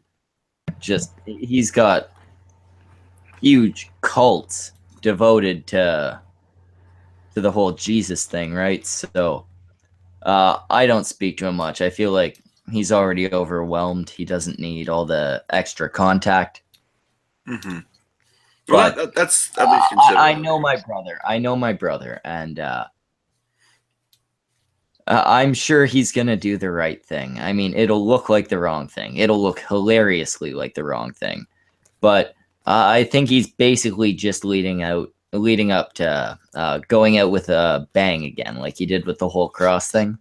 just he's got huge cults devoted to the whole Jesus thing, right? So I don't speak to him much. I feel like he's already overwhelmed. He doesn't need all the extra contact. Mm-hmm. Well, that's at least considered. I know my brother, and I'm sure he's gonna do the right thing. I mean, it'll look like the wrong thing. It'll look hilariously like the wrong thing, but I think he's basically just leading up to going out with a bang again, like he did with the whole cross thing.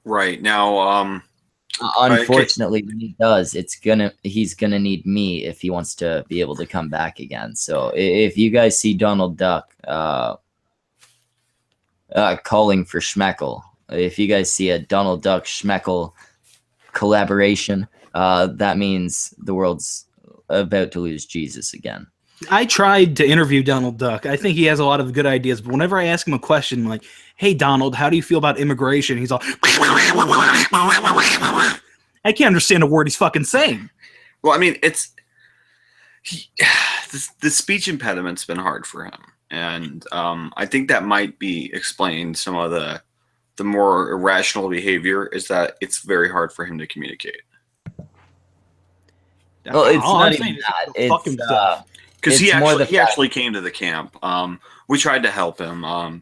Right now, unfortunately, when he does, he's gonna need me if he wants to be able to come back again. So if you guys see Donald Duck calling for Schmeckle, if you guys see a Donald Duck Schmeckle collaboration, that means the world's about to lose Jesus again. I tried to interview Donald Duck. I think he has a lot of good ideas, but whenever I ask him a question like, "Hey Donald, how do you feel about immigration?" he's all I can't understand a word he's fucking saying. Well, I mean, the speech impediment's been hard for him, and I think that might be explained. Some of the more irrational behavior is that it's very hard for him to communicate. Well, it's not even that. It's because he actually came to the camp. We tried to help him. I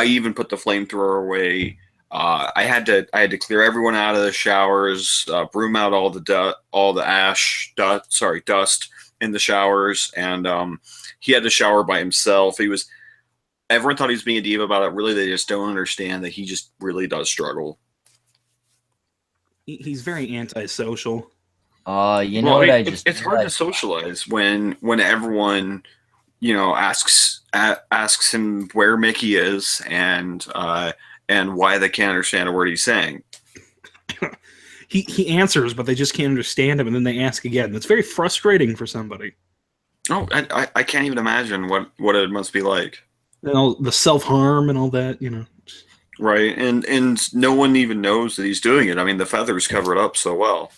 even put the flamethrower away. I had to clear everyone out of the showers, broom out all the dust in the showers, and he had to shower by himself. Everyone thought he was being a diva about it. Really, they just don't understand that he just really does struggle. He's very antisocial. It's hard to socialize when everyone, asks him where Mickey is and why they can't understand a word he's saying. He answers, but they just can't understand him, and then they ask again. That's very frustrating for somebody. Oh, I can't even imagine what it must be like. And all the self-harm and all that, Right, and no one even knows that he's doing it. I mean, the feathers cover it up so well.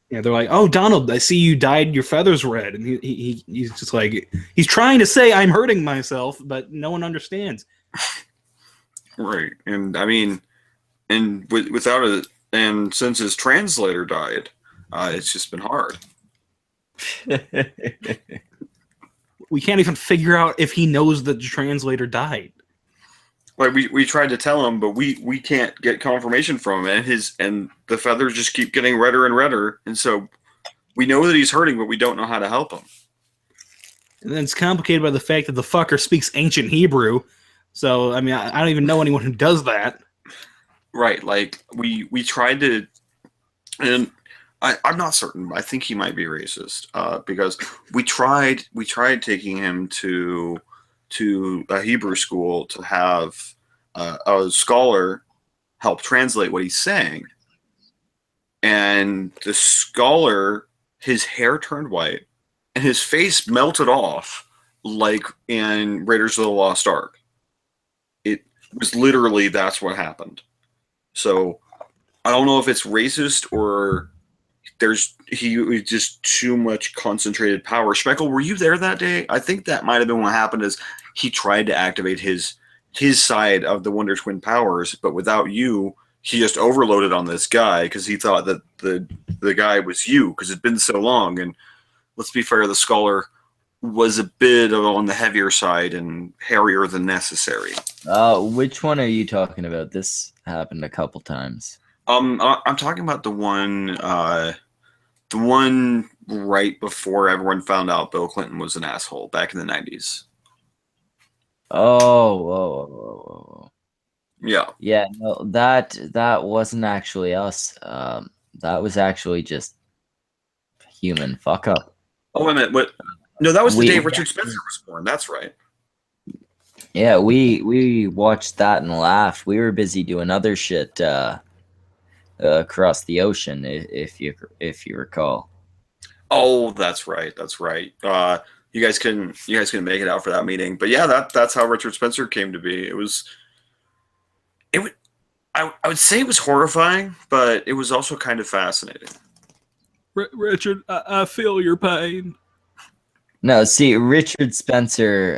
Yeah, they're like, "Oh, Donald, I see you dyed your feathers red," and he's just like, he's trying to say, "I'm hurting myself," but no one understands. Right, and I mean, and without it, and since his translator died, it's just been hard. We can't even figure out if he knows that the translator died. Like we tried to tell him, but we can't get confirmation from him, and the feathers just keep getting redder and redder, and so we know that he's hurting, but we don't know how to help him. And then it's complicated by the fact that the fucker speaks ancient Hebrew, So I mean, I don't even know anyone who does that. Right. Like we tried to, and I'm not certain. I think he might be racist because we tried taking him to a Hebrew school to have a scholar help translate what he's saying, and the scholar, his hair turned white and his face melted off like in Raiders of the Lost Ark. It was literally, that's what happened. So I don't know if it's racist or he was just too much concentrated power. Schmeckle, were you there that day? I think that might have been what happened. Is he tried to activate his side of the Wonder Twin powers, but without you, he just overloaded on this guy because he thought that the guy was you because it'd been so long. And let's be fair, the scholar was a bit on the heavier side and hairier than necessary. Which one are you talking about? This happened a couple times. I'm talking about the one right before everyone found out Bill Clinton was an asshole back in the 90s. Oh. Yeah. Yeah, no, that wasn't actually us. That was actually just human fuck up. Oh, wait a minute. What? No, that was the day Richard Spencer was born. That's right. Yeah, we watched that and laughed. We were busy doing other shit across the ocean, if you recall. Oh, that's right. That's right. You guys couldn't make it out for that meeting, but yeah, that's how Richard Spencer came to be. I would say it was horrifying, but it was also kind of fascinating. Richard, I feel your pain. No, see, Richard Spencer,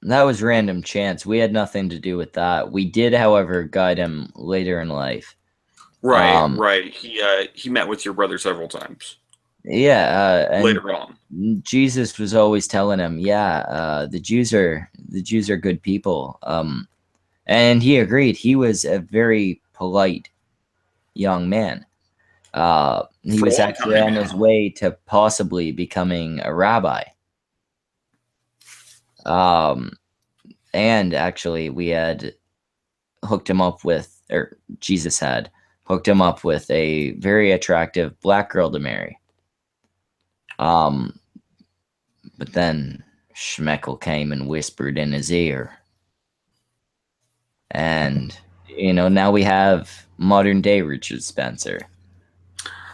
that was random chance. We had nothing to do with that. We did, however, guide him later in life. Right, right. He met with your brother several times. Yeah, and later on, Jesus was always telling him, the Jews are good people. And he agreed. He was a very polite young man. He was actually on his way to possibly becoming a rabbi. And actually, we had hooked him up with, or Jesus had hooked him up with a very attractive black girl to marry. But then Schmeckle came and whispered in his ear. And, now we have modern day Richard Spencer,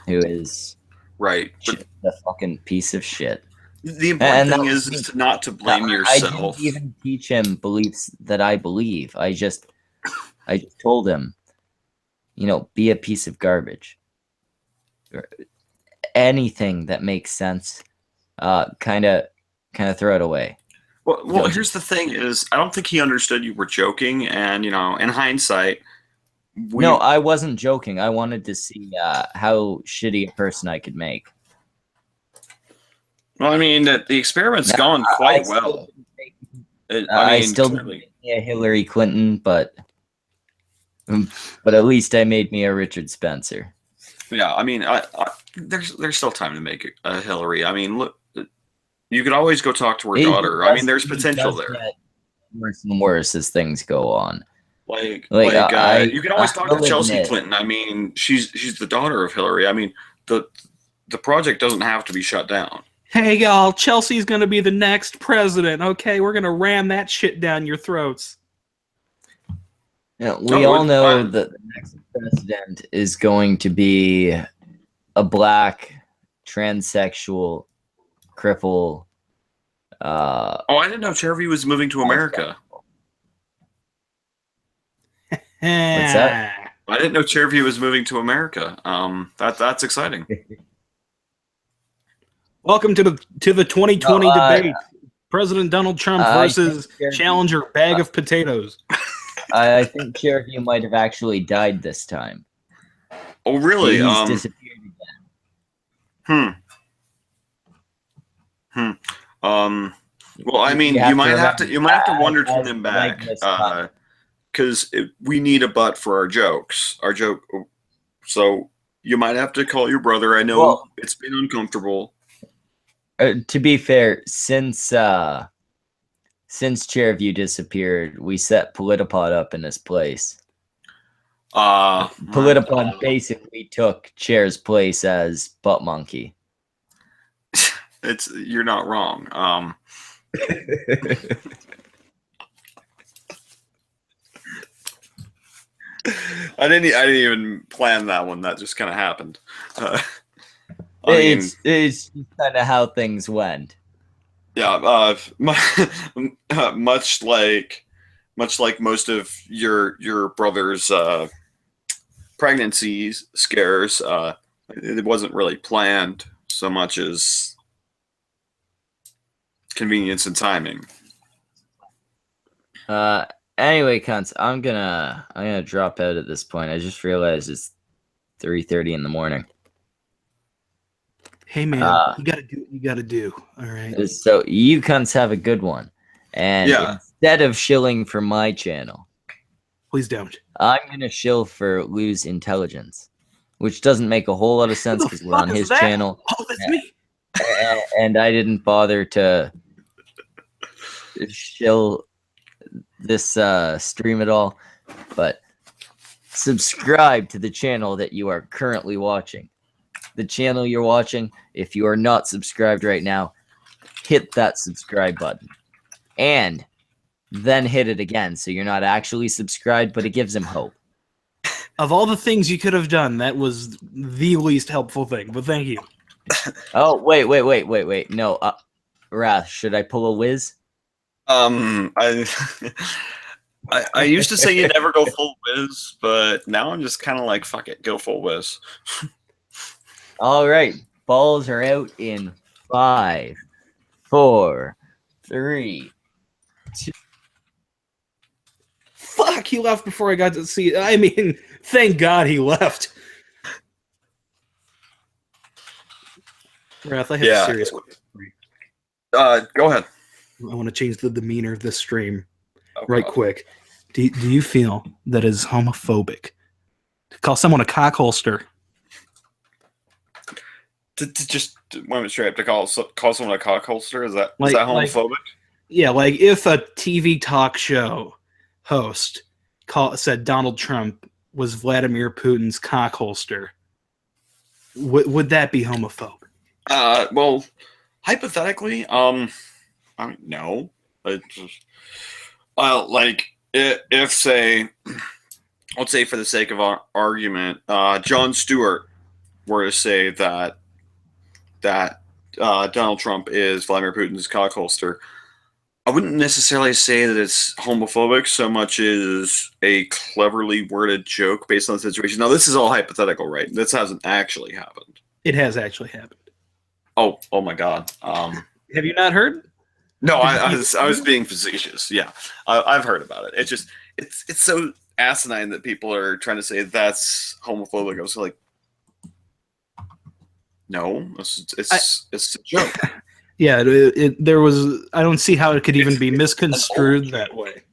who is right, a fucking pice of shit. The important thing is not to blame yourself. I didn't even teach him beliefs that I believe. I just told him, be a piece of garbage. Anything that makes sense, kind of throw it away. Well, here's the thing: is I don't think he understood you were joking, and in hindsight, no, I wasn't joking. I wanted to see how shitty a person I could make. Well, I mean, the experiment's gone quite well. I still didn't make me a Hillary Clinton, but at least I made me a Richard Spencer. Yeah, I mean, there's still time to make a Hillary. I mean, look, you could always go talk to her daughter. I mean, there's potential there. Worse and worse as things go on. You can always talk to Chelsea Clinton. I mean, she's the daughter of Hillary. I mean, the project doesn't have to be shut down. Hey, y'all, Chelsea's going to be the next president, okay? We're going to ram that shit down your throats. We all know that the next president is going to be a black, transsexual, cripple. I didn't know Cherokee was moving to America. What's that? I didn't know Cherokee was moving to America. That's exciting. Welcome to the 2020 debate. President Donald Trump versus challenger Bag of Potatoes. I think Cherokee might have actually died this time. Oh, really? He's disappeared again. Well, I mean, you might have to wonder to him back, because we need a butt for our jokes. So you might have to call your brother. I know it's been uncomfortable. To be fair, since since Chairview disappeared, we set Politipod up in his place. Politipod basically took Chair's place as butt monkey. You're not wrong. I didn't even plan that one. That just kind of happened. It's kind of how things went. Yeah, much like most of your brother's pregnancy scares, it wasn't really planned so much as convenience and timing. Anyway, cunts, I'm gonna drop out at this point. I just realized it's 3:30 in the morning. Hey man, you gotta do what you gotta do. All right. So you cunts have a good one. And instead of shilling for my channel, please don't. I'm gonna shill for Lou's intelligence, which doesn't make a whole lot of sense because we're on his channel. Oh, that's me. And I didn't bother to shill this stream at all. But subscribe to the channel that you are currently watching. The channel you're watching, if you are not subscribed right now, hit that subscribe button. And then hit it again so you're not actually subscribed, but it gives him hope. Of all the things you could have done, that was the least helpful thing, but thank you. Oh, wait. No, Wrath, should I pull a whiz? I used to say you never go full whiz, but now I'm just kind of like, fuck it, go full whiz. All right, balls are out in 5, 4, 3, 2. Fuck, he left before I got to see it. I mean, thank God he left. Wrath, I have a serious question for you. Go ahead. I want to change the demeanor of this stream quick. Do you feel that is homophobic to call someone a cockholster? To just went straight up to call someone a cockholster? Is that homophobic? Like if a TV talk show host said Donald Trump was Vladimir Putin's cockholster, would that be homophobic? Well, hypothetically, no. If say, let's say for the sake of our argument, Jon Stewart were to say that Donald Trump is Vladimir Putin's cockholster, I wouldn't necessarily say that it's homophobic so much as a cleverly worded joke based on the situation. Now, this is all hypothetical, right? This hasn't actually happened. It has actually happened. Oh my God. Have you not heard? No, I was being facetious. Yeah, I've heard about it. It's just it's so asinine that people are trying to say that's homophobic. I was like, no, it's a joke. Yeah, there was. I don't see how it could even be misconstrued that way.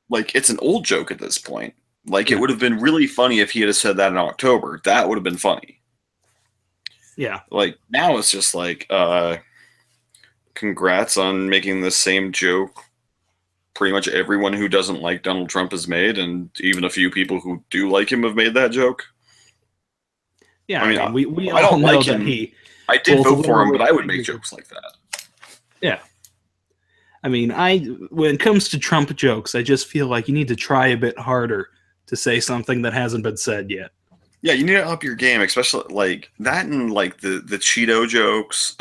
Like, it's an old joke at this point. Like, it would have been really funny if he had said that in October. That would have been funny. Yeah. Like, now it's just like, congrats on making the same joke pretty much everyone who doesn't like Donald Trump has made, and even a few people who do like him have made that joke. Yeah, I mean, we all know like that he... I did vote for him, but I would make jokes like that. Yeah. I mean, when it comes to Trump jokes, I just feel like you need to try a bit harder to say something that hasn't been said yet. Yeah, you need to up your game, especially like that and like the Cheeto jokes,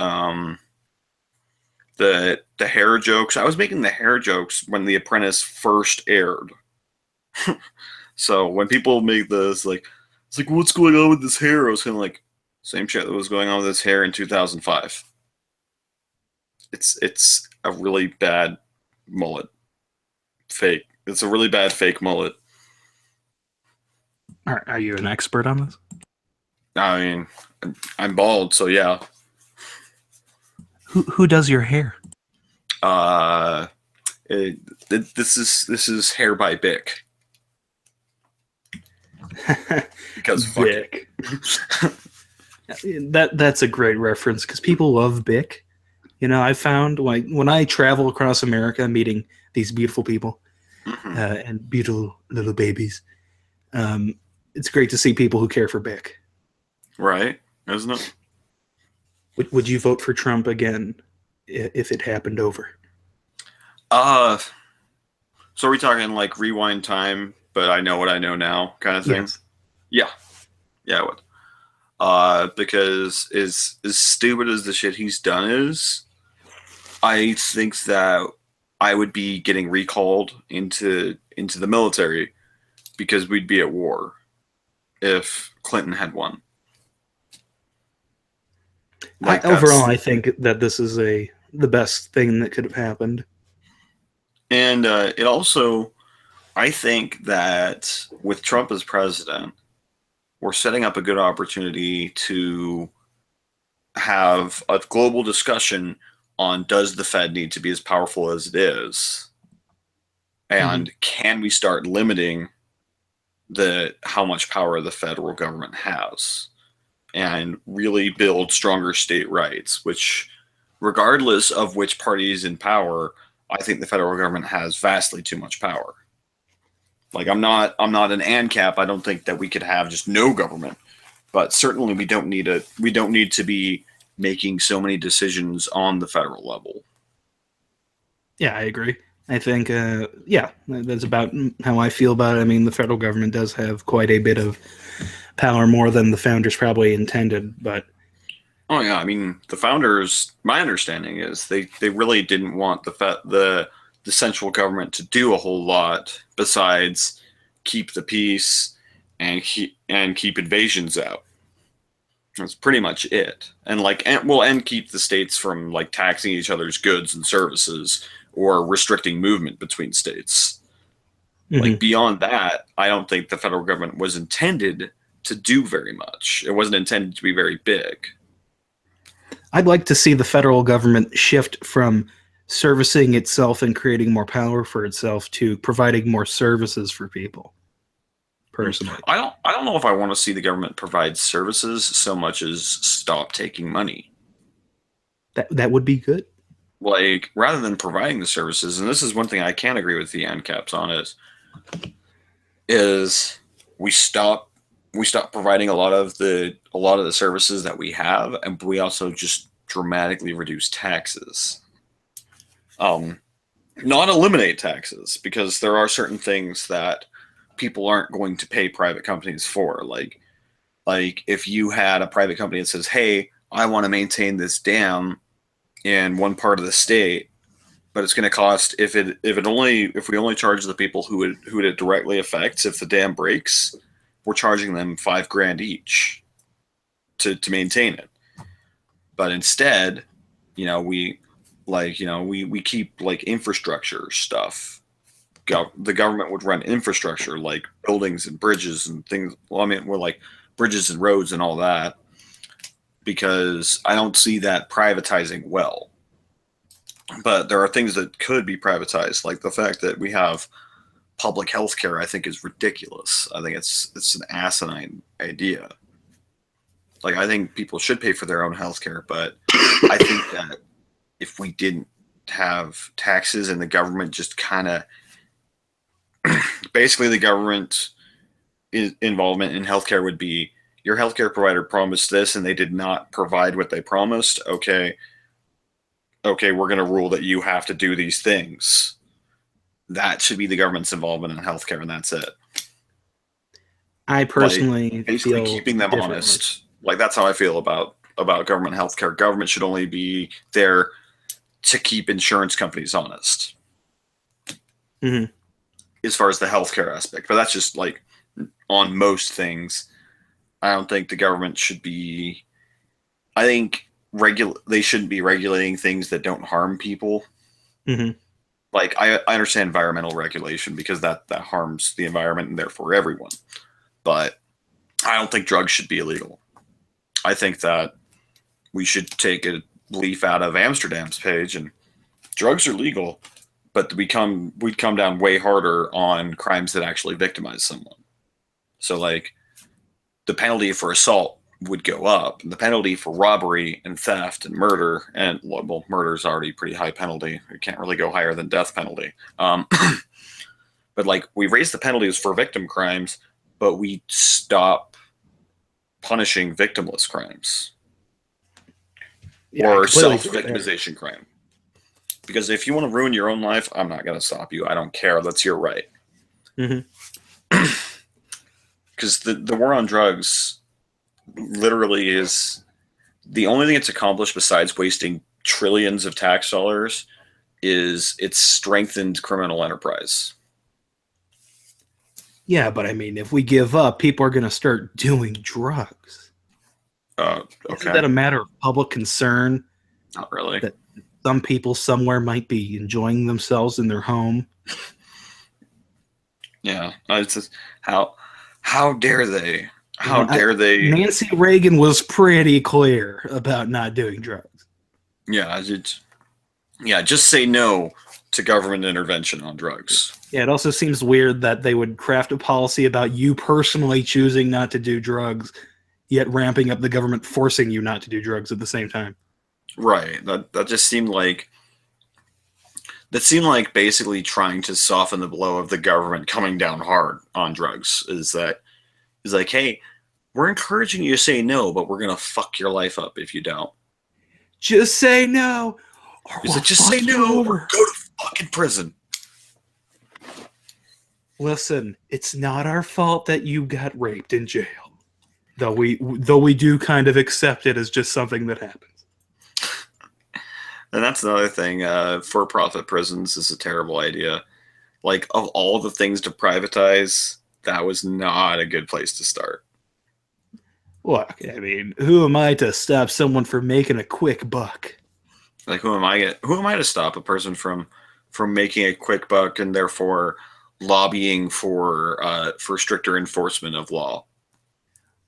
the hair jokes. I was making the hair jokes when The Apprentice first aired. So when people make this, like, it's like, what's going on with this hair? I was kind of like, same shit that was going on with this hair in 2005. It's a really bad mullet. Fake. It's a really bad fake mullet. Are you an expert on this? I mean, I'm bald, so yeah. Who does your hair? This is Hair by Bic. Because Bic. That's a great reference because people love Bic. You know, I found like when I travel across America meeting these beautiful people and beautiful little babies. It's great to see people who care for Bick. Right, isn't it? Would you vote for Trump again if it happened over? So are we talking like rewind time, but I know what I know now kind of thing? Yes. Yeah. Yeah, I would. Because as stupid as the shit he's done is, I think that I would be getting recalled into the military because we'd be at war if Clinton had won. Like Overall, I think that this is the best thing that could have happened. And it also, I think that with Trump as president, we're setting up a good opportunity to have a global discussion on does the Fed need to be as powerful as it is, and can we start limiting how much power the federal government has, and really build stronger state rights, which, regardless of which party is in power, I think the federal government has vastly too much power. Like I'm not an ANCAP. I don't think that we could have just no government, but certainly we don't need to be making so many decisions on the federal level. Yeah, I agree. I think, that's about how I feel about it. I mean, the federal government does have quite a bit of power, more than the founders probably intended, but... Oh, yeah. I mean, the founders, my understanding is they really didn't want the central government to do a whole lot besides keep the peace and keep invasions out. That's pretty much it. And keep the states from like taxing each other's goods and services or restricting movement between states. Like beyond that, I don't think the federal government was intended to do very much. It wasn't intended to be very big. I'd like to see the federal government shift from servicing itself and creating more power for itself to providing more services for people. Personally, I don't know if I want to see the government provide services so much as stop taking money. That would be good. Like rather than providing the services, and this is one thing I can agree with the ANCAPs on is we stop providing a lot of the services that we have, and we also just dramatically reduce taxes. Not eliminate taxes, because there are certain things that people aren't going to pay private companies for. Like if you had a private company that says, "Hey, I want to maintain this dam in one part of the state, but it's going to cost if we only charge the people who it directly affects, if the dam breaks, we're charging them $5,000 each to maintain it." But instead, we keep like infrastructure stuff. The government would run infrastructure like buildings and bridges and things. Well, I mean, we're like bridges and roads and all that, because I don't see that privatizing well. But there are things that could be privatized, like the fact that we have public health care, I think is ridiculous. I think it's an asinine idea. Like, I think people should pay for their own health care, but I think that if we didn't have taxes and the government just kind of basically the government involvement in healthcare would be, your healthcare provider promised this and they did not provide what they promised. Okay, we're going to rule that you have to do these things. That should be the government's involvement in healthcare, and that's it. I personally basically feel keeping them honest. Like, that's how I feel about government healthcare. Government should only be there to keep insurance companies honest. As far as the healthcare aspect, but that's just like on most things. I don't think the government should be. I think they shouldn't be regulating things that don't harm people. Like I understand environmental regulation because that harms the environment and therefore everyone. But I don't think drugs should be illegal. I think that we should take a leaf out of Amsterdam's page, and drugs are legal, but we'd come down way harder on crimes that actually victimize someone. So like the penalty for assault would go up. The penalty for robbery and theft and murder, and well, murder is already pretty high penalty. You can't really go higher than death penalty. But like we raise the penalties for victim crimes, but we stop punishing victimless crimes or self-victimization crime. Because if you want to ruin your own life, I'm not going to stop you. I don't care. That's your right. Because the war on drugs literally is the only thing it's accomplished besides wasting trillions of tax dollars is it's strengthened criminal enterprise. Yeah, but I mean, if we give up, people are going to start doing drugs. Okay. Isn't that a matter of public concern? Not really. That some people somewhere might be enjoying themselves in their home. Yeah, it's just how dare they? How dare they? Nancy Reagan was pretty clear about not doing drugs. Yeah, just say no to government intervention on drugs. Yeah, it also seems weird that they would craft a policy about you personally choosing not to do drugs, yet ramping up the government forcing you not to do drugs at the same time. Right. That just seemed like basically trying to soften the blow of the government coming down hard on drugs. Is like, hey, we're encouraging you to say no, but we're gonna fuck your life up if you don't. Just say no. Just say no or go to fucking prison. Listen, it's not our fault that you got raped in jail. Though we do kind of accept it as just something that happens. And that's another thing. For-profit prisons is a terrible idea. Like, of all the things to privatize, that was not a good place to start. Look, I mean, who am I to stop someone from making a quick buck? Like, who am I to stop a person from making a quick buck and therefore lobbying for stricter enforcement of law?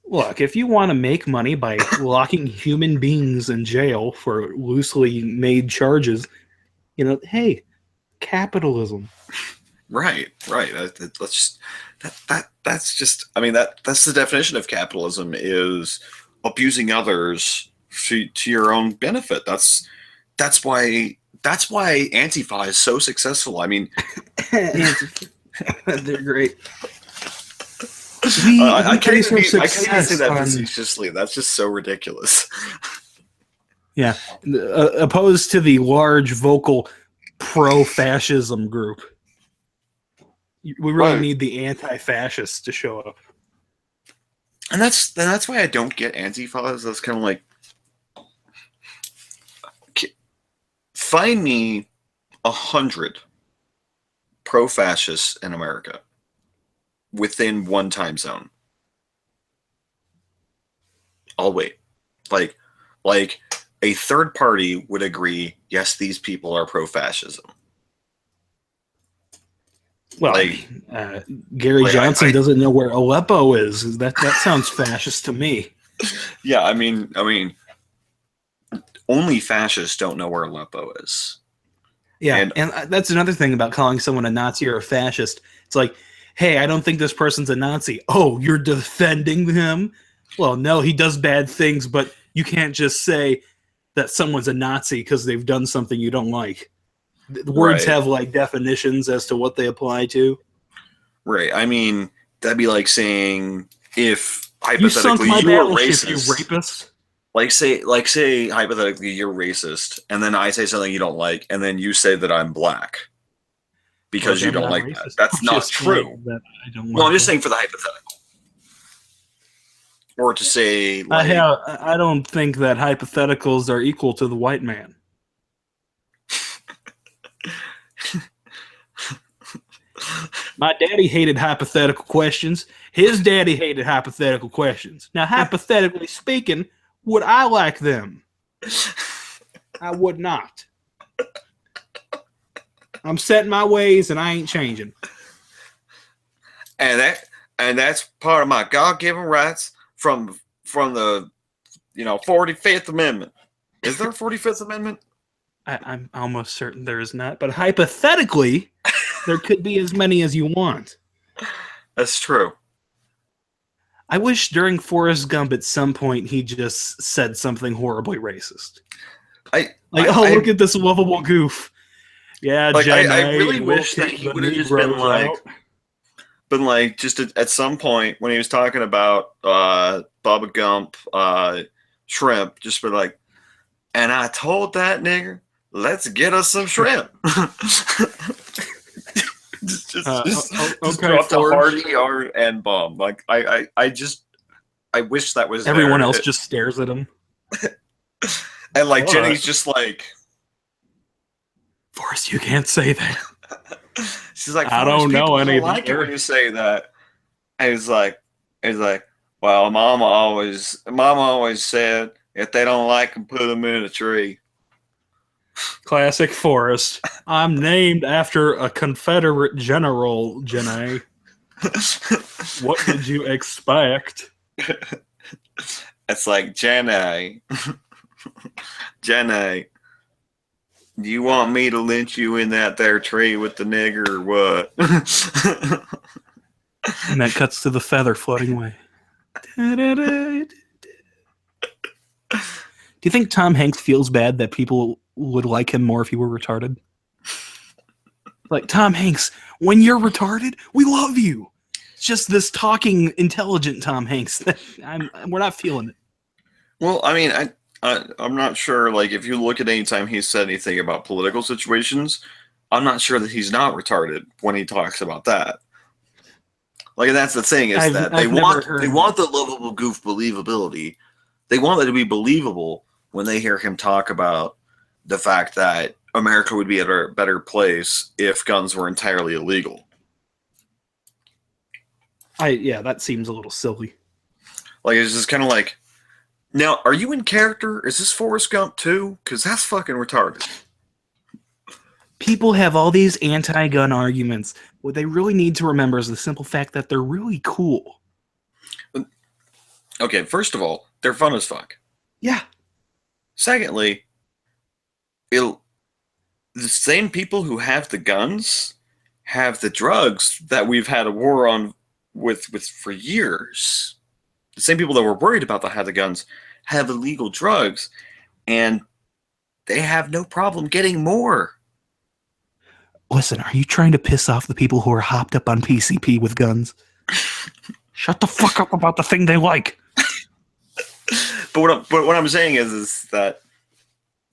Look, if you want to make money by locking human beings in jail for loosely made charges, hey, capitalism. Right. That's the definition of capitalism, is abusing others to your own benefit. That's why Antifa is so successful. I mean, they're great. I can't even say that facetiously. That's just so ridiculous. Yeah, opposed to the large vocal pro-fascism group. We really need the anti-fascists to show up. And that's why I don't get Antifa. That's kind of like, find me 100 pro-fascists in America within one time zone. I'll wait. Like a third party would agree, yes, these people are pro-fascism. Well, Gary Johnson doesn't know where Aleppo is. That sounds fascist to me. Yeah, I mean, only fascists don't know where Aleppo is. Yeah, and that's another thing about calling someone a Nazi or a fascist. It's like, hey, I don't think this person's a Nazi. Oh, you're defending him? Well, no, he does bad things, but you can't just say that someone's a Nazi because they've done something you don't like. The words have like definitions as to what they apply to. Right. I mean, that'd be like saying, if hypothetically you're a racist, you rapist. Like say hypothetically you're racist, and then I say something you don't like, and then you say that I'm black because you don't like that. That's not true. Well, I'm just saying for the hypothetical. Or to say, like, I don't think that hypotheticals are equal to the white man. My daddy hated hypothetical questions. His daddy hated hypothetical questions. Now, hypothetically speaking, would I like them? I would not. I'm set in my ways, and I ain't changing. And that's part of my God-given rights from the 45th Amendment. Is there a 45th Amendment? I'm almost certain there is not, but hypothetically, there could be as many as you want. That's true. I wish during Forrest Gump at some point he just said something horribly racist. Look at this lovable goof. Yeah, like, Jen, I really wish that he the would have just been Negroes out. just at some point when he was talking about Bubba Gump, shrimp, just be like, and I told that nigger, let's get us some shrimp. just okay, dropped a Forge. hearty R and bomb. Like I wish that was Everyone there. else just stares at him. And like What? Jenny's just like, Forrest, you can't say that. she's like, I don't know people don't anything. like it when you say that. And he's like, well, Mama always said if they don't like them, put them in a tree. Classic Forrest. I'm named after a Confederate general, Jenny. What did you expect? It's like, Jenny, do you want me to lynch you in that there tree with the nigger or what? And that cuts to the feather floating away. Do you think Tom Hanks feels bad that people would like him more if he were retarded? Like, Tom Hanks, when you're retarded, we love you. It's just this talking, intelligent Tom Hanks that we're not feeling it. Well, I mean, I'm not sure. Like, if you look at any time he's said anything about political situations, I'm not sure that he's not retarded when he talks about that. Like, that's the thing is that they want the lovable goof believability. They want it to be believable when they hear him talk about the fact that America would be at a better place if guns were entirely illegal. Yeah, that seems a little silly. Like, it's just kind of like, now, are you in character? Is this Forrest Gump too? Because that's fucking retarded. People have all these anti-gun arguments. What they really need to remember is the simple fact that they're really cool. Okay, first of all, they're fun as fuck. Yeah. Secondly, the same people who have the guns have the drugs that we've had a war on with for years. The same people that were worried about that had the guns have illegal drugs, and they have no problem getting more. Listen, are you trying to piss off the people who are hopped up on PCP with guns? Shut the fuck up about the thing they like. But what I'm saying is that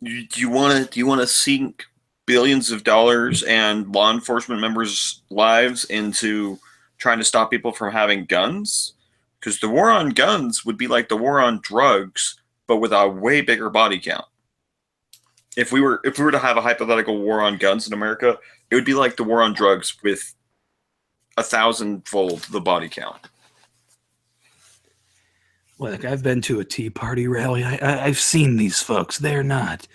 you want to sink billions of dollars and law enforcement members' lives into trying to stop people from having guns? Because the war on guns would be like the war on drugs, but with a way bigger body count. If we were to have a hypothetical war on guns in America, it would be like the war on drugs with 1,000-fold the body count. Look, I've been to a Tea Party rally. I've seen these folks. They're not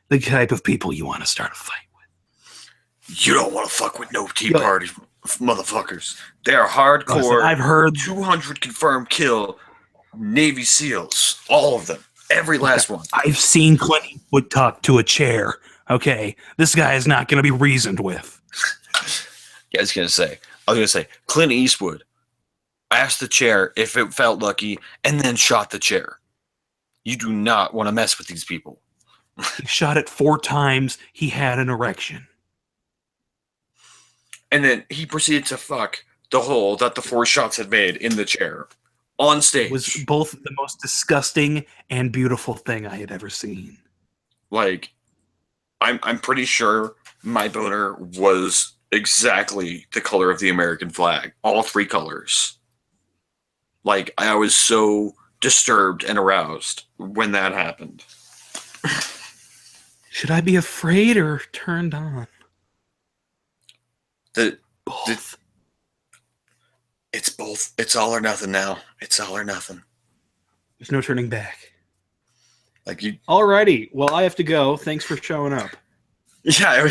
the type of people you want to start a fight with. You don't want to fuck with no Tea Party motherfuckers. They're hardcore. Listen, I've heard 200 confirmed kill Navy SEALs. All of them. Every last one. I've seen Clint Eastwood talk to a chair. Okay, this guy is not going to be reasoned with. Yeah, I was going to say, Clint Eastwood asked the chair if it felt lucky and then shot the chair. You do not want to mess with these people. He shot it 4 times. He had an erection. And then he proceeded to fuck the hole that the 4 shots had made in the chair on stage. It was both the most disgusting and beautiful thing I had ever seen. Like, I'm pretty sure my boner was exactly the color of the American flag. All 3 colors. Like, I was so disturbed and aroused when that happened. Should I be afraid or turned on? Both. It's both. It's all or nothing now. It's all or nothing. There's no turning back. Like you. Alrighty. Well, I have to go. Thanks for showing up. Yeah, it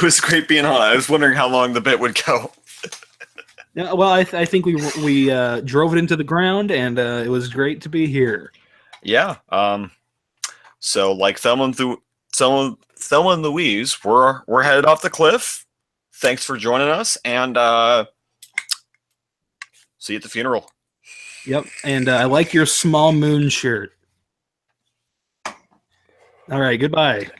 was great being on. I was wondering how long the bit would go. Yeah, well, I think we drove it into the ground, and it was great to be here. Yeah. So like Thelma and Louise, we're headed off the cliff. Thanks for joining us, and see you at the funeral. Yep. And I like your small moon shirt. All right. Goodbye.